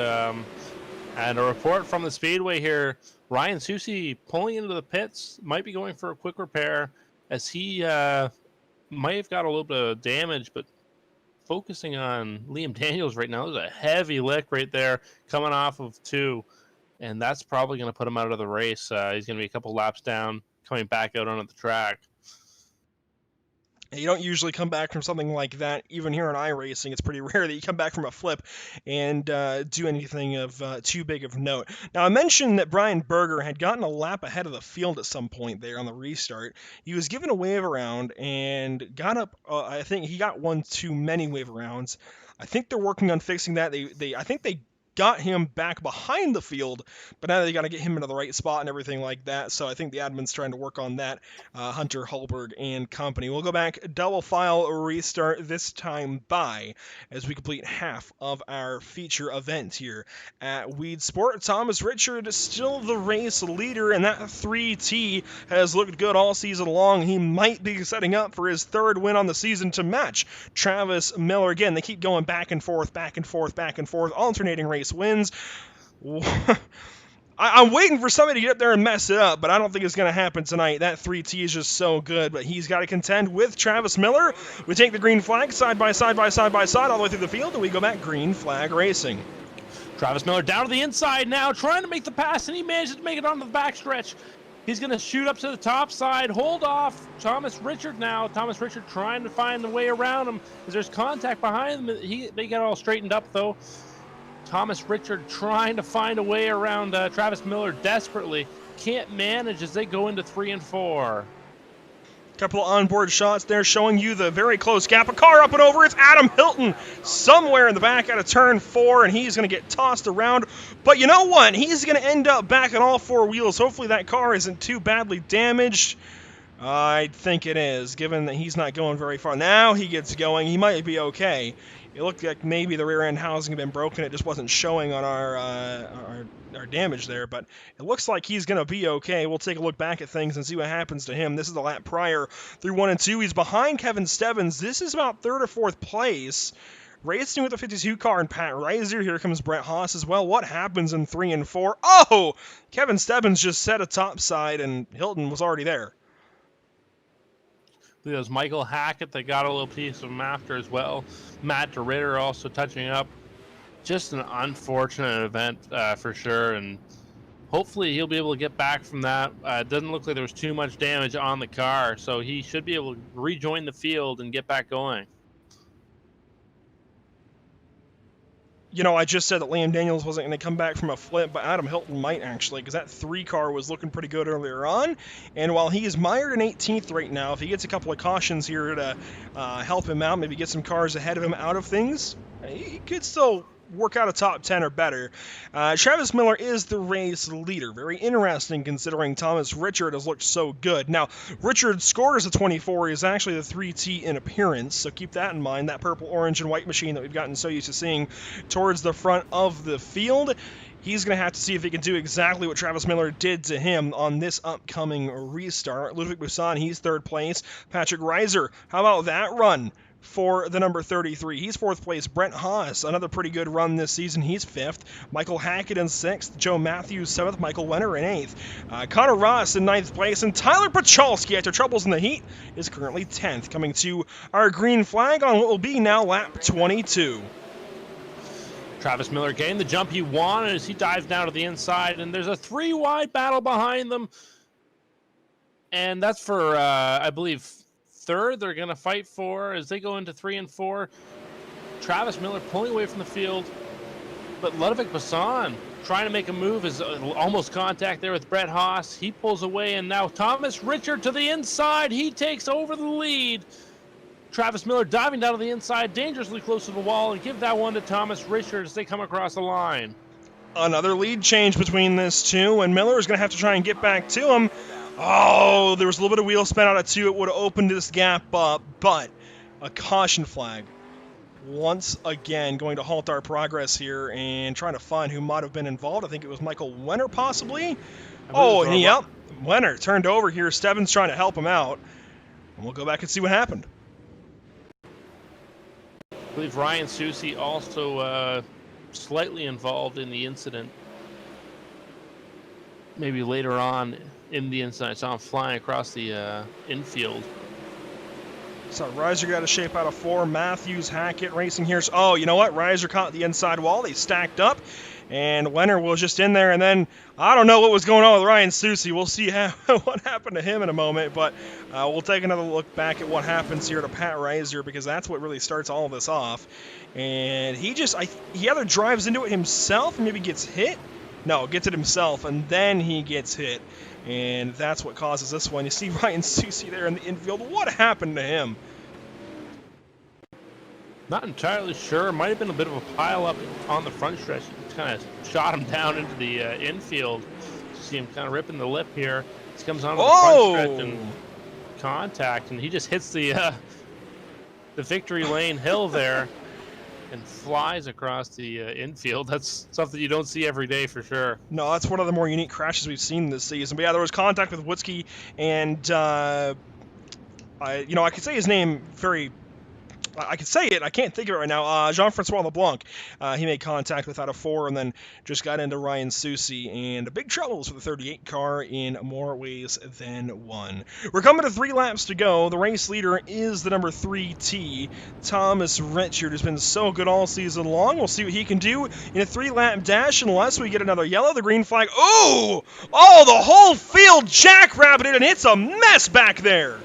And a report from the speedway here. Ryan Susi pulling into the pits, might be going for a quick repair as he might have got a little bit of damage, but focusing on Liam Daniels right now. There's a heavy lick right there coming off of 2, and that's probably going to put him out of the race. He's going to be a couple laps down, coming back out onto the track. You don't usually come back from something like that. Even here in iRacing, it's pretty rare that you come back from a flip and do anything of too big of note. Now, I mentioned that Brian Berger had gotten a lap ahead of the field at some point there on the restart. He was given a wave around and got up. I think he got one too many wave arounds. I think they're working on fixing that. I think they got him back behind the field, but now they got to get him into the right spot and everything like that. So I think the admin's trying to work on that, Hunter Hulberg and company. We'll go back, double file restart, this time by, as we complete half of our feature event here at Weedsport. Thomas Richard is still the race leader, and that 3T has looked good all season long. He might be setting up for his 3rd win on the season to match Travis Miller. Again, they keep going back and forth, alternating race wins. I'm waiting for somebody to get up there and mess it up, but I don't think it's going to happen tonight. That 3T is just so good, but he's got to contend with Travis Miller. We take the green flag side by side all the way through the field, and we go back green flag racing. Travis Miller down to the inside now, trying to make the pass, and he manages to make it onto the backstretch. He's going to shoot up to the top side, hold off Thomas Richard now. Thomas Richard trying to find the way around him because there's contact behind them. They get all straightened up, though. Thomas Richard trying to find a way around Travis Miller desperately. Can't manage as they go into 3 and 4. Couple of onboard shots there showing you the very close gap. A car up and over. It's Adam Hilton somewhere in the back out of turn 4, and he's going to get tossed around. But you know what? He's going to end up back on all 4 wheels. Hopefully that car isn't too badly damaged. I think it is, given that he's not going very far. Now he gets going. He might be okay. It looked like maybe the rear end housing had been broken. It just wasn't showing on our damage there, but it looks like he's going to be okay. We'll take a look back at things and see what happens to him. This is the lap prior through 1 and 2. He's behind Kevin Stebbins. This is about 3rd or 4th place. Racing with the 52 car and Pat Reiser. Here comes Brett Haas as well. What happens in 3 and 4? Oh! Kevin Stebbins just set a top side, and Hilton was already there. It was Michael Hackett that got a little piece of him after as well. Matt DeRitter also touching up. Just an unfortunate event for sure, and hopefully he'll be able to get back from that. It doesn't look like there was too much damage on the car, so he should be able to rejoin the field and get back going. You know, I just said that Liam Daniels wasn't going to come back from a flip, but Adam Hilton might actually, because that 3 car was looking pretty good earlier on. And while he is mired in 18th right now, if he gets a couple of cautions here to help him out, maybe get some cars ahead of him out of things, he could still work out a top 10 or better. Travis Miller is the race leader. Very interesting considering Thomas Richard has looked so good. Now, Richard's score as a 24 is actually the 3T in appearance, so keep that in mind. That purple, orange, and white machine that we've gotten so used to seeing towards the front of the field. He's going to have to see if he can do exactly what Travis Miller did to him on this upcoming restart. Ludwig Busson, he's 3rd place. Patrick Reiser, how about that run for the number 33? He's 4th place. Brent Haas, another pretty good run this season. He's 5th. Michael Hackett in 6th. Joe Matthews 7th. Michael Wenner in 8th. Connor Ross in 9th place. And Tyler Pachalski, after troubles in the heat, is currently 10th. Coming to our green flag on what will be now lap 22. Travis Miller getting the jump he wanted as he dives down to the inside, and there's a 3-wide battle behind them. And that's for, I believe, 3rd they're going to fight for as they go into 3 and 4. Travis Miller pulling away from the field, but Ludwig Bassan trying to make a move is almost contact there with Brett Haas. He pulls away, and now Thomas Richard to the inside. He takes over the lead. Travis Miller diving down to the inside, dangerously close to the wall, and give that one to Thomas Richard as they come across the line. Another lead change between this two, and Miller is going to have to try and get back to him. Oh, there was a little bit of wheel spin out of 2. It would have opened this gap up, but a caution flag. Once again, going to halt our progress here and trying to find who might have been involved. I think it was Michael Wenner, possibly. Oh, and yep, Wenner turned over here. Stebbins trying to help him out. and we'll go back and see what happened. I believe Ryan Susi also slightly involved in the incident. Maybe later on in the incident, I saw him flying across the infield. So Reiser got a shape out of 4. Matthews, Hackett racing here. So, oh, you know what? Reiser caught the inside wall. They stacked up, and Leonard was just in there. And then I don't know what was going on with Ryan Susi. We'll see what happened to him in a moment. But we'll take another look back at what happens here to Pat Reiser, because that's what really starts all of this off. And he either drives into it himself and maybe gets hit. No, gets it himself, and then he gets hit. And that's what causes this one. You see Ryan Susi there in the infield. What happened to him? Not entirely sure. Might have been a bit of a pile-up on the front stretch. It kind of shot him down into the infield. You see him kind of ripping the lip here. He comes onto the front stretch and contact, and he just hits the victory lane hill there and flies across the infield. That's something you don't see every day for sure. No, that's one of the more unique crashes we've seen this season. But yeah, there was contact with Woodsky, and I could say his name I can say it. I can't think of it right now. Jean-Francois LeBlanc. He made contact with out of 4 and then just got into Ryan Susi. And big troubles for the 38 car in more ways than one. We're coming to 3 laps to go. The race leader is the number 3T, Thomas Richard, who's been so good all season long. We'll see what he can do in a 3-lap dash unless we get another yellow. The green flag. Oh, the whole field jackrabbited, and it's a mess back there.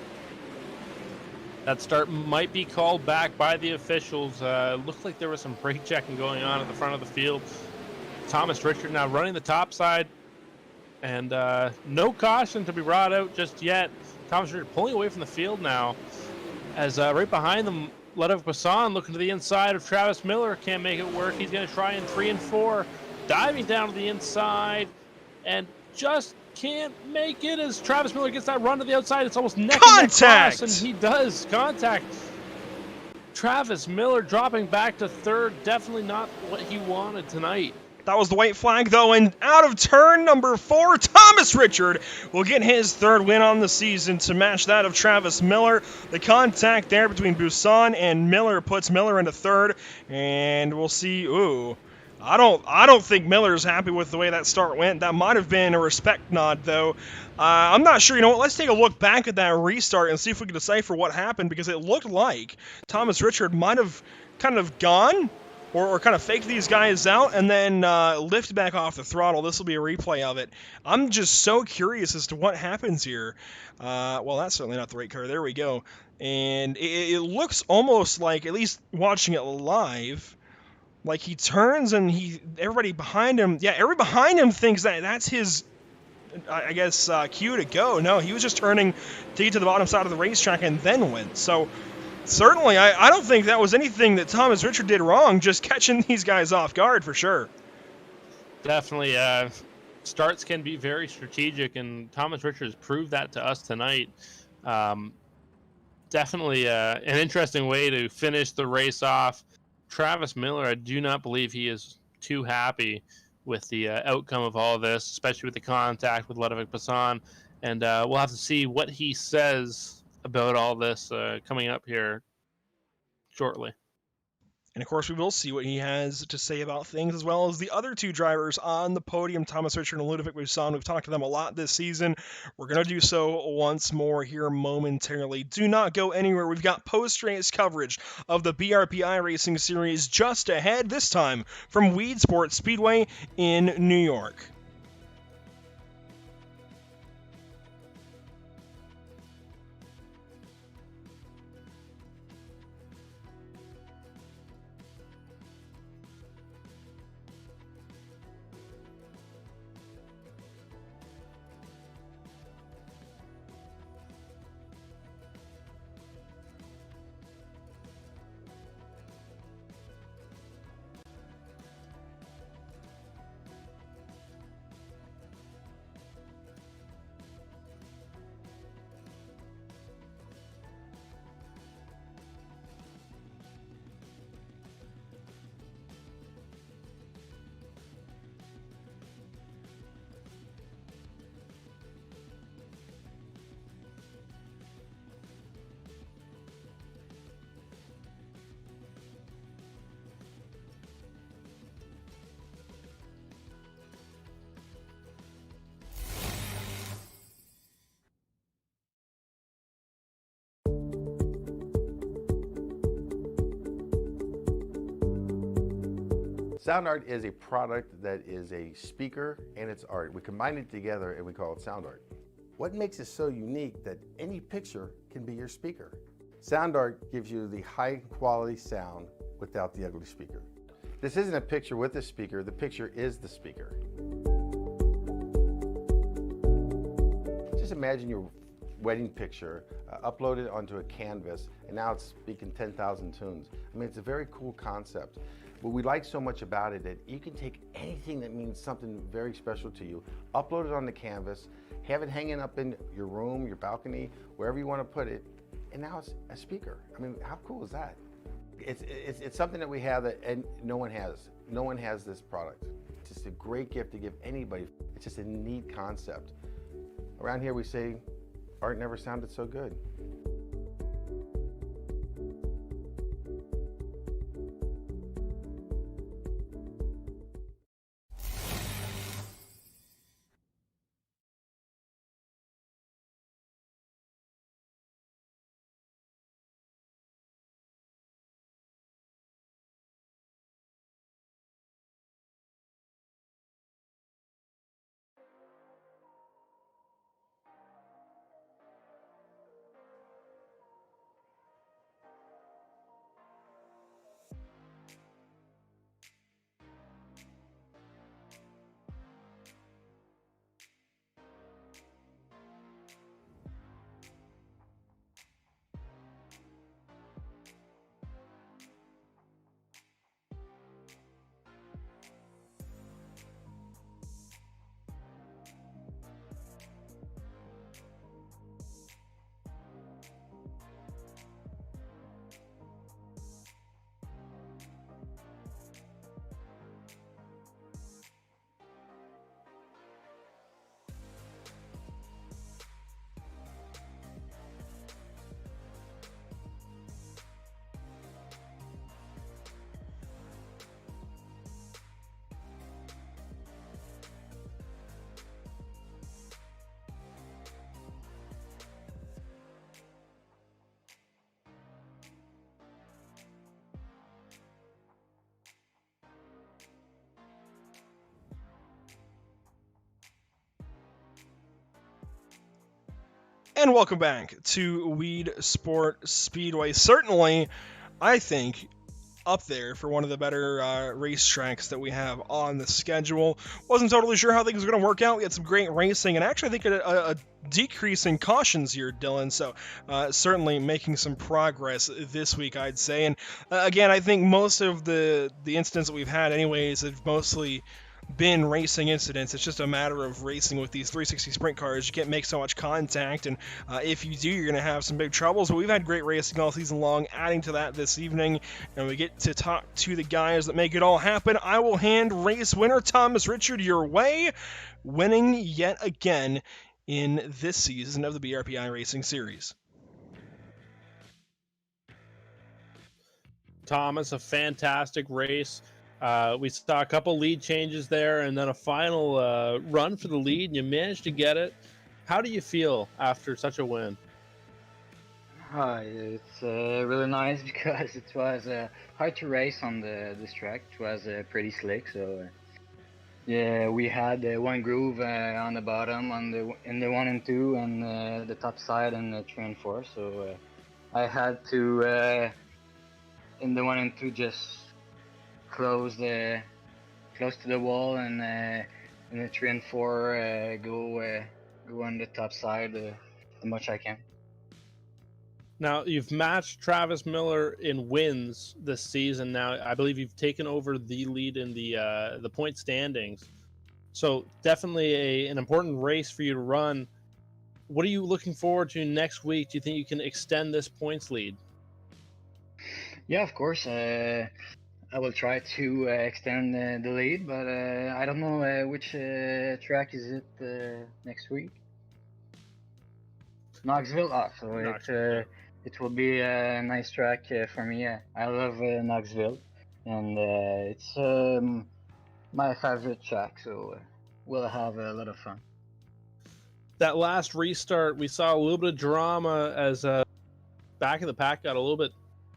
That start might be called back by the officials. Looked like there was some brake checking going on at the front of the field. Thomas Richard now running the top side, and no caution to be brought out just yet. Thomas Richard pulling away from the field now, as right behind them, Ludovic Basson looking to the inside of Travis Miller. Can't make it work. He's going to try in 3 and 4, diving down to the inside, and just can't make it as Travis Miller gets that run to the outside. It's almost neck and neck cross, and he does contact. Travis Miller dropping back to 3rd. Definitely not what he wanted tonight. That was the white flag, though, and out of turn number 4, Thomas Richard will get his 3rd win on the season to match that of Travis Miller. The contact there between Buisson and Miller puts Miller into 3rd, and we'll see. Ooh. I don't think Miller's happy with the way that start went. That might have been a respect nod, though. I'm not sure. You know what? Let's take a look back at that restart and see if we can decipher what happened, because it looked like Thomas Richard might have kind of gone or kind of faked these guys out and then lifted back off the throttle. This will be a replay of it. I'm just so curious as to what happens here. Well, that's certainly not the right car. There we go. And it looks almost like, at least watching it live, like he turns and everybody behind him thinks that that's his, I guess, cue to go. No, he was just turning to get to the bottom side of the racetrack and then went. So certainly, I don't think that was anything that Thomas Richard did wrong, just catching these guys off guard for sure. Definitely, starts can be very strategic, and Thomas Richard has proved that to us tonight. Definitely an interesting way to finish the race off. Travis Miller, I do not believe he is too happy with the outcome of all this, especially with the contact with Ludovic Basson. And we'll have to see what he says about all this coming up here shortly. And of course, we will see what he has to say about things, as well as the other 2 drivers on the podium, Thomas Richard and Ludovic Basson. We've talked to them a lot this season. We're going to do so once more here momentarily. Do not go anywhere. We've got post-race coverage of the BRP iRacing series just ahead, this time from Weedsport Speedway in New York. Sound Art is a product that is a speaker and it's art. We combine it together and we call it Sound Art. What makes it so unique that any picture can be your speaker? Sound Art gives you the high quality sound without the ugly speaker. This isn't a picture with a speaker, the picture is the speaker. Just imagine your wedding picture uploaded onto a canvas and now it's speaking 10,000 tunes. I mean, it's a very cool concept. What we like so much about it that you can take anything that means something very special to you, upload it on the canvas, have it hanging up in your room, your balcony, wherever you want to put it, and now it's a speaker. I mean, how cool is that? It's something that we have that and no one has. No one has this product. It's just a great gift to give anybody. It's just a neat concept. Around here we say, art never sounded so good. And welcome back to Weedsport Speedway. Certainly, I think, up there for one of the better racetracks that we have on the schedule. Wasn't totally sure how things were going to work out. We had some great racing, and actually I think a decrease in cautions here, Dylan. So certainly making some progress this week, I'd say. And again, I think most of the incidents that we've had anyways have mostly been racing incidents. It's just a matter of racing with these 360 sprint cars. You can't make so much contact, and if you do, you're going to have some big troubles. But we've had great racing all season long. Adding to that this evening, and we get to talk to the guys that make it all happen. I will hand race winner Thomas Richard your way, winning yet again in this season of the BRP iRacing series. Thomas, a fantastic race. We saw a couple lead changes there and then a final run for the lead, and you managed to get it. How do you feel after such a win? It's really nice because it was hard to race on this track. It was pretty slick, so yeah, we had one groove on the bottom in the 1 and 2 and the top side and the 3 and 4. So I had to in the 1 and 2 just close to the wall, and in the 3 and 4 go on the top side as much I can. Now, you've matched Travis Miller in wins this season. Now, I believe you've taken over the lead in the point standings. So definitely an important race for you to run. What are you looking forward to next week? Do you think you can extend this points lead? Yeah, of course. I will try to extend the lead, but I don't know which track is it next week. Knoxville. So it will be a nice track for me. I love Knoxville, and it's my favorite track, so we'll have a lot of fun. That last restart, we saw a little bit of drama as back of the pack got a little bit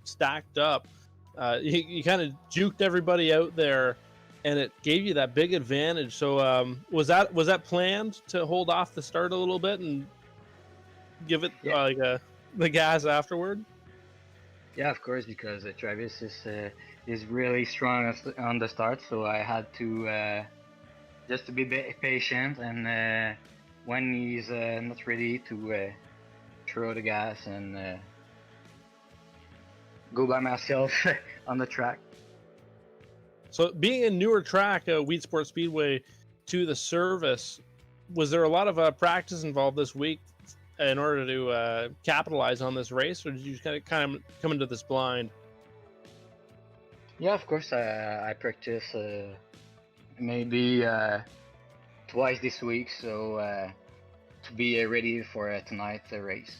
stacked up. You kind of juked everybody out there. and it gave you that big advantage. So was that planned to hold off the start a little bit and give it the gas afterward? Yeah, of course, because Travis is really strong on the start, so I had to just to be patient, and when he's not ready to throw the gas and go by myself on the track. So being a newer track, Weedsport Speedway, to the service, was there a lot of practice involved this week in order to capitalize on this race, or did you kind of come into this blind? Yeah, of course, I practice maybe twice this week, so to be ready for tonight's race.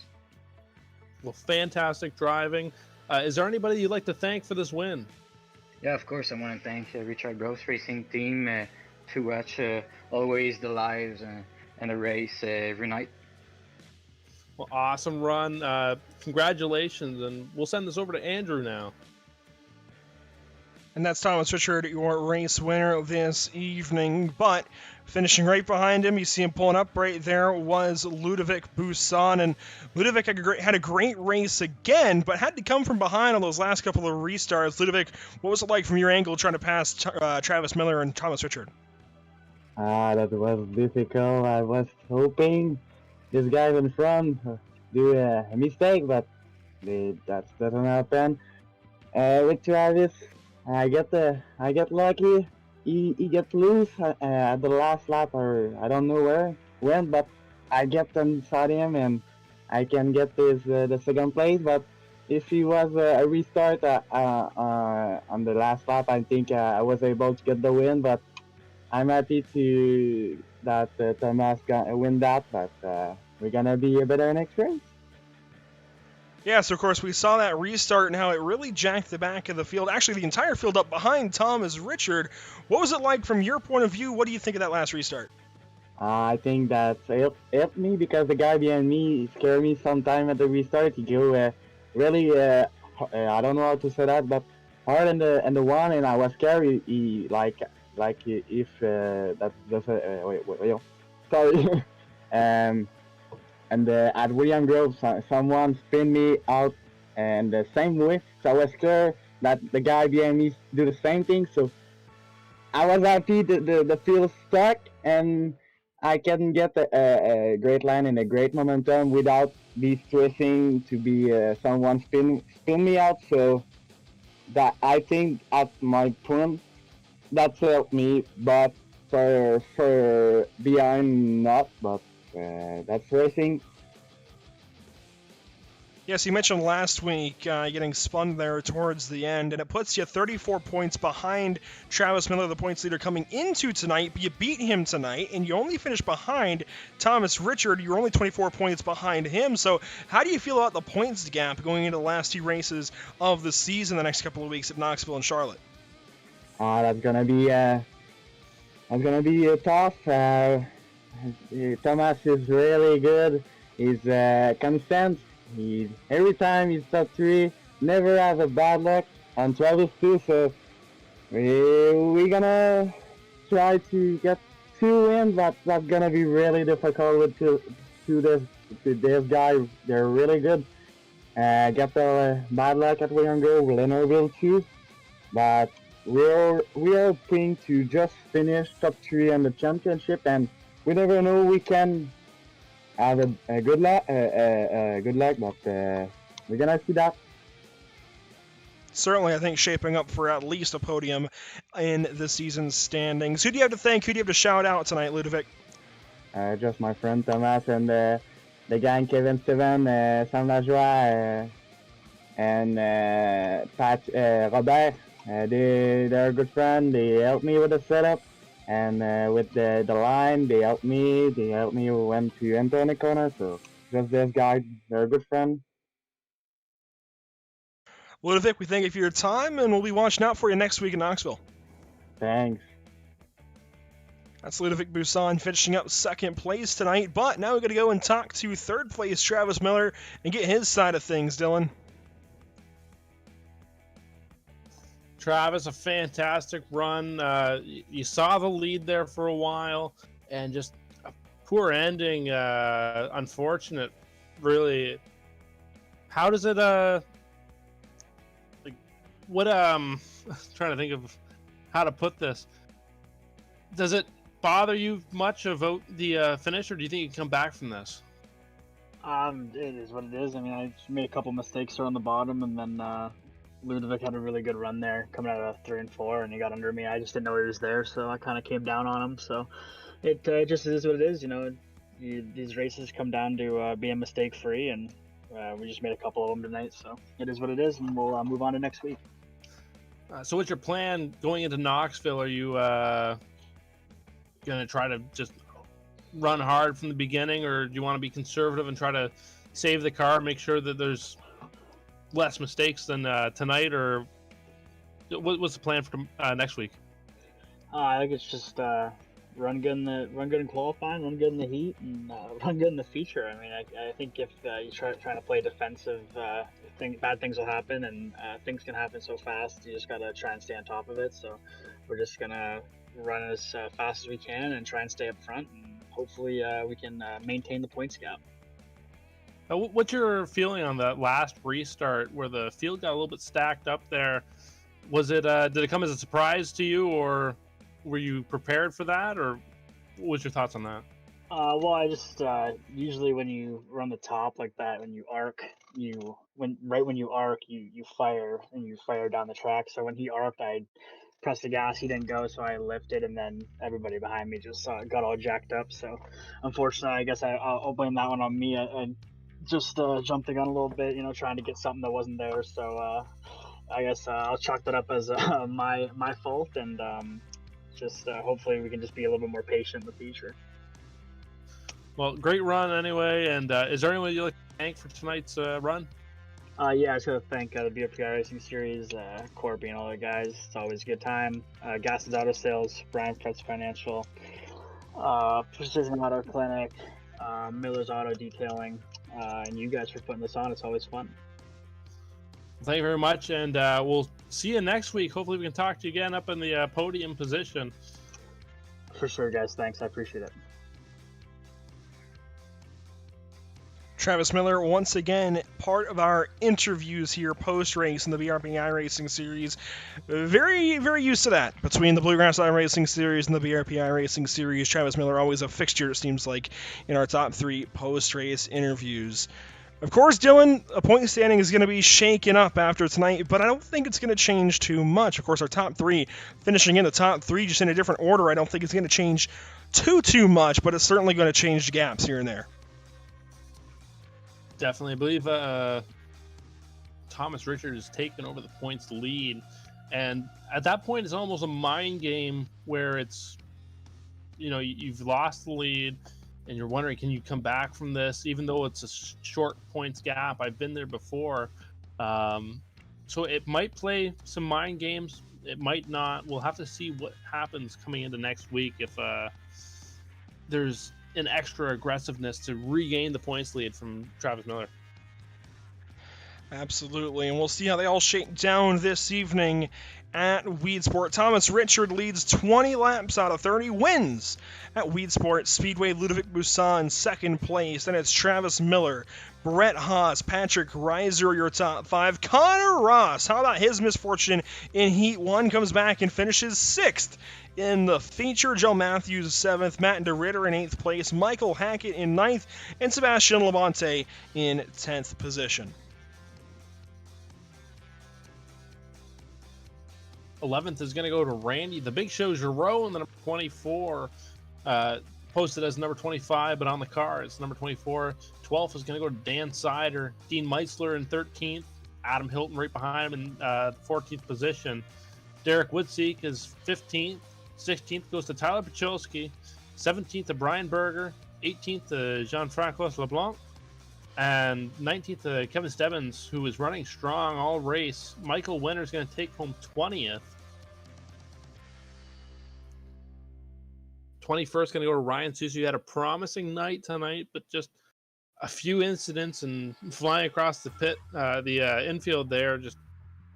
Well, fantastic driving. Is there anybody you'd like to thank for this win? Yeah, of course, I want to thank Richard Gross Racing Team to watch always the lives and the race every night. Well, awesome run. Congratulations, and we'll send this over to Andrew now. And that's Thomas Richard, your race winner this evening. But finishing right behind him, you see him pulling up right there, was Ludovic Buisson. And Ludovic had a great race again, but had to come from behind on those last couple of restarts. Ludovic, what was it like from your angle trying to pass Travis Miller and Thomas Richard? That was difficult. I was hoping this guy in front do a mistake, but that doesn't happen. With Travis, I get lucky. He gets loose at the last lap, or I don't know where went, but I get inside him and I can get the second place. But if he was a restart on the last lap, I think I was able to get the win. But I'm happy that Thomas gonna win that. But we're gonna be better next race. Yeah, so of course we saw that restart and how it really jacked the back of the field. Actually, the entire field up behind Thomas Richard. What was it like from your point of view? What do you think of that last restart? I think that helped me because the guy behind me scared me sometime at the restart. He go really, I don't know how to say that, but hard in the one, and I was scared. He like if that's wait, sorry. And at William Grove, someone spin me out, and the same way. So I was scared that the guy behind me do the same thing. So I was happy the field stuck, and I can get a great line and a great momentum without be stressing to be someone spin me out. So that I think at my point that's helped me, but for behind not, but. That's racing. Yes, you mentioned last week getting spun there towards the end, and it puts you 34 points behind Travis Miller, the points leader, coming into tonight. But you beat him tonight, and you only finished behind Thomas Richard. You're only 24 points behind him. So how do you feel about the points gap going into the last two races of the season the next couple of weeks at Knoxville and Charlotte? That's gonna be tough. Thomas is really good. He's constant. Every time he's top 3, never has a bad luck. And Travis too. So we're gonna try to get 2 wins. That's gonna be really difficult with this guy. They're really good. Get the bad luck at William Grove, Leonardville too. But we're hoping to just finish top 3 in the championship, and we never know, we can have a good luck, but we're gonna see that. Certainly, I think shaping up for at least a podium in the season's standings. Who do you have to thank? Who do you have to shout out tonight, Ludovic? Just my friend Thomas and the gang Kevin Steven, Sam Lajoie, and Pat Robert. They're a good friend. They helped me with the setup. And with the line, they helped me. They helped me when to enter in the corner. So just this guy, they're a good friend. Ludovic, we thank you for your time, and we'll be watching out for you next week in Knoxville. Thanks. That's Ludovic Buisson finishing up second place tonight. But now we're going to go and talk to third place Travis Miller and get his side of things, Dylan. Travis, a fantastic run. You saw the lead there for a while, and just a poor ending. Unfortunate, really. How does it like what trying to think of how to put this. Does it bother you much about the finish, or do you think you can come back from this? It is what it is. I mean, I just made a couple mistakes around the bottom, and then Ludovic had a really good run there, coming out of 3 and 4, and he got under me. I just didn't know he was there, so I kind of came down on him. So it just is what it is. These races come down to being mistake free, and we just made a couple of them tonight. So it is what it is, and we'll move on to next week. So what's your plan going into Knoxville? Are you going to try to just run hard from the beginning, or do you want to be conservative and try to save the car, make sure that there's less mistakes than tonight, or what's the plan for next week? I think it's just run good in qualifying, run good in the heat, and run good in the feature. I mean, I think if you trying to play defensive, bad things will happen, and things can happen so fast. You just gotta try and stay on top of it. So we're just gonna run as fast as we can and try and stay up front, and hopefully we can maintain the points gap. What's your feeling on that last restart where the field got a little bit stacked up there? Was it did it come as a surprise to you, or were you prepared for that, or what was your thoughts on that? Well, I just usually when you run the top like that, when you arc, when you arc, you fire, and you fire down the track. So when he arced, I pressed the gas, he didn't go, so I lifted, and then everybody behind me just got all jacked up. So unfortunately, I guess I'll blame that one on me. I just jumped the gun a little bit, trying to get something that wasn't there. So I guess I'll chalk that up as my fault, and just hopefully we can just be a little bit more patient in the future. Well, great run anyway. And is there anyone you'd like to thank for tonight's run? Yeah, I just got to thank the BRP iRacing Series, Corby, and all the guys. It's always a good time. Gaston's Auto Sales, Brian Fretz Financial, Precision Auto Clinic, Miller's Auto Detailing, and you guys for putting this on. It's always fun. Thank you very much, and we'll see you next week. Hopefully we can talk to you again up in the podium position. For sure, guys. Thanks. I appreciate it. Travis Miller, once again, part of our interviews here post-race in the BRP iRacing Series. Very, very used to that. Between the Bluegrass iRacing Series and the BRP iRacing Series, Travis Miller always a fixture, it seems like, in our top 3 post-race interviews. Of course, Dylan, a point standing is going to be shaken up after tonight, but I don't think it's going to change too much. Of course, our top 3, finishing in the top 3 just in a different order, I don't think it's going to change too much, but it's certainly going to change gaps here and there. Definitely. I believe Thomas Richard has taken over the points lead. And at that point, it's almost a mind game where it's, you've lost the lead and you're wondering, can you come back from this? Even though it's a short points gap, I've been there before. So it might play some mind games. It might not. We'll have to see what happens coming into next week if there's an extra aggressiveness to regain the points lead from Travis Miller. Absolutely, and we'll see how they all shake down this evening at Weedsport. Thomas Richard leads 20 laps out of 30, wins at Weedsport Speedway. Ludovic Busson second place, and it's Travis Miller, Brett Haas, Patrick Reiser, your top 5. Connor Ross, how about his misfortune in Heat 1, comes back and finishes 6th in the feature. Joe Matthews 7th, Matt DeRitter in 8th place, Michael Hackett in 9th, and Sebastian Labonte in 10th position. 11th is going to go to Randy The Big Show Giroux, and the number 24 posted as number 25, but on the car it's number 24. 12th is going to go to Dan Sider, Dean Meitzler in 13th, Adam Hilton right behind him in 14th position. Derek Woodseek is 15th. 16th goes to Tyler Pachulski, 17th to Brian Berger, 18th to Jean-Francois LeBlanc, and 19th to Kevin Stebbins, who is running strong all race. Michael Winter is going to take home 20th. 21st going to go to Ryan Susu. He had a promising night tonight, but just a few incidents and flying across the pit, the infield there, just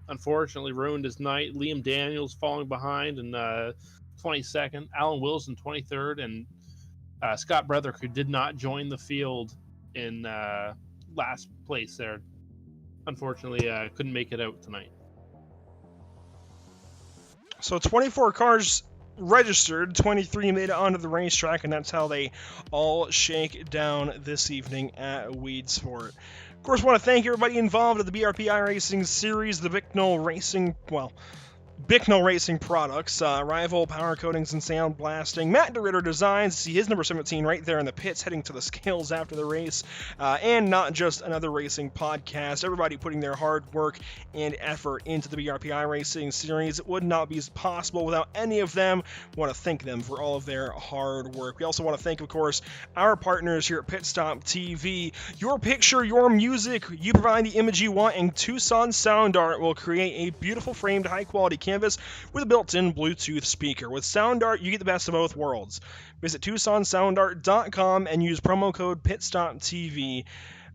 unfortunately ruined his night. Liam Daniels falling behind in 22nd, Alan Wilson 23rd, and Scott Bretherick, who did not join the field in last place there, unfortunately couldn't make it out tonight. So 24 cars registered, 23 made it onto the racetrack, and that's how they all shake down this evening at Weedsport. Of course, I want to thank everybody involved in the BRP iRacing series, the Bicknell Racing products, Rival Power Coatings and Sound Blasting, Matt DeRitter Designs, see his number 17 right there in the pits heading to the scales after the race, and Not Just Another Racing podcast. Everybody putting their hard work and effort into the BRP iRacing series. It would not be possible without any of them. We want to thank them for all of their hard work. We also want to thank, of course, our partners here at PitStop TV. Your picture, your music, you provide the image you want, and Tucson Sound Art will create a beautiful framed high-quality canvas with a built-in Bluetooth speaker. With Sound Art, you get the best of both worlds. Visit TucsonSoundArt.com and use promo code PitStopTV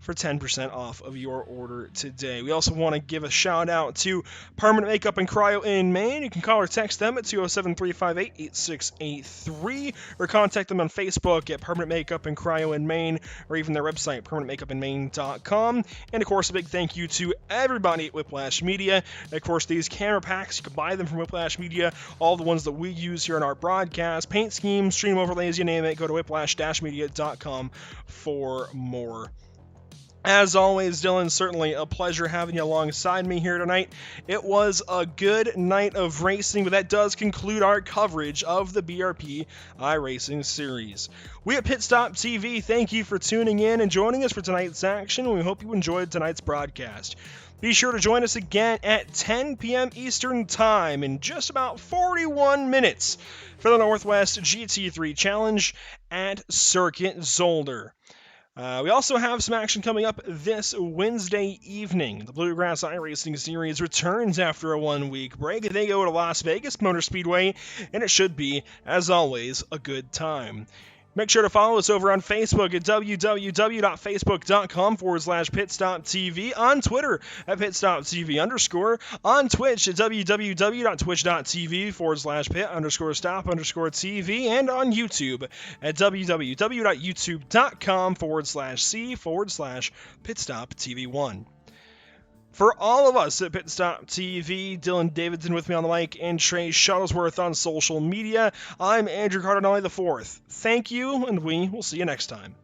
for 10% off of your order today. We also want to give a shout out to Permanent Makeup and Cryo in Maine. You can call or text them at 207-358-8683 or contact them on Facebook at Permanent Makeup and Cryo in Maine, or even their website, permanentmakeupinmaine.com. And of course, a big thank you to everybody at Whiplash Media. And of course, these camera packs, you can buy them from Whiplash Media, all the ones that we use here in our broadcast, paint schemes, stream overlays, you name it. Go to whiplash-media.com for more. As always, Dylan, certainly a pleasure having you alongside me here tonight. It was a good night of racing, but that does conclude our coverage of the BRP iRacing series. We at PitStop TV thank you for tuning in and joining us for tonight's action, and we hope you enjoyed tonight's broadcast. Be sure to join us again at 10 p.m. Eastern Time in just about 41 minutes for the Northwest GT3 Challenge at Circuit Zolder. We also have some action coming up this Wednesday evening. The Bluegrass iRacing Series returns after a one-week break. They go to Las Vegas Motor Speedway, and it should be, as always, a good time. Make sure to follow us over on Facebook at www.facebook.com/PitStopTV, on Twitter at PitStopTV_, on Twitch at www.twitch.tv/Pit_Stop_TV, and on YouTube at www.youtube.com/C/PitStopTV1. For all of us at PitStop TV, Dylan Davidson with me on the mic, and Trey Shuttlesworth on social media, I'm Andrew Cardinale IV. Thank you, and we will see you next time.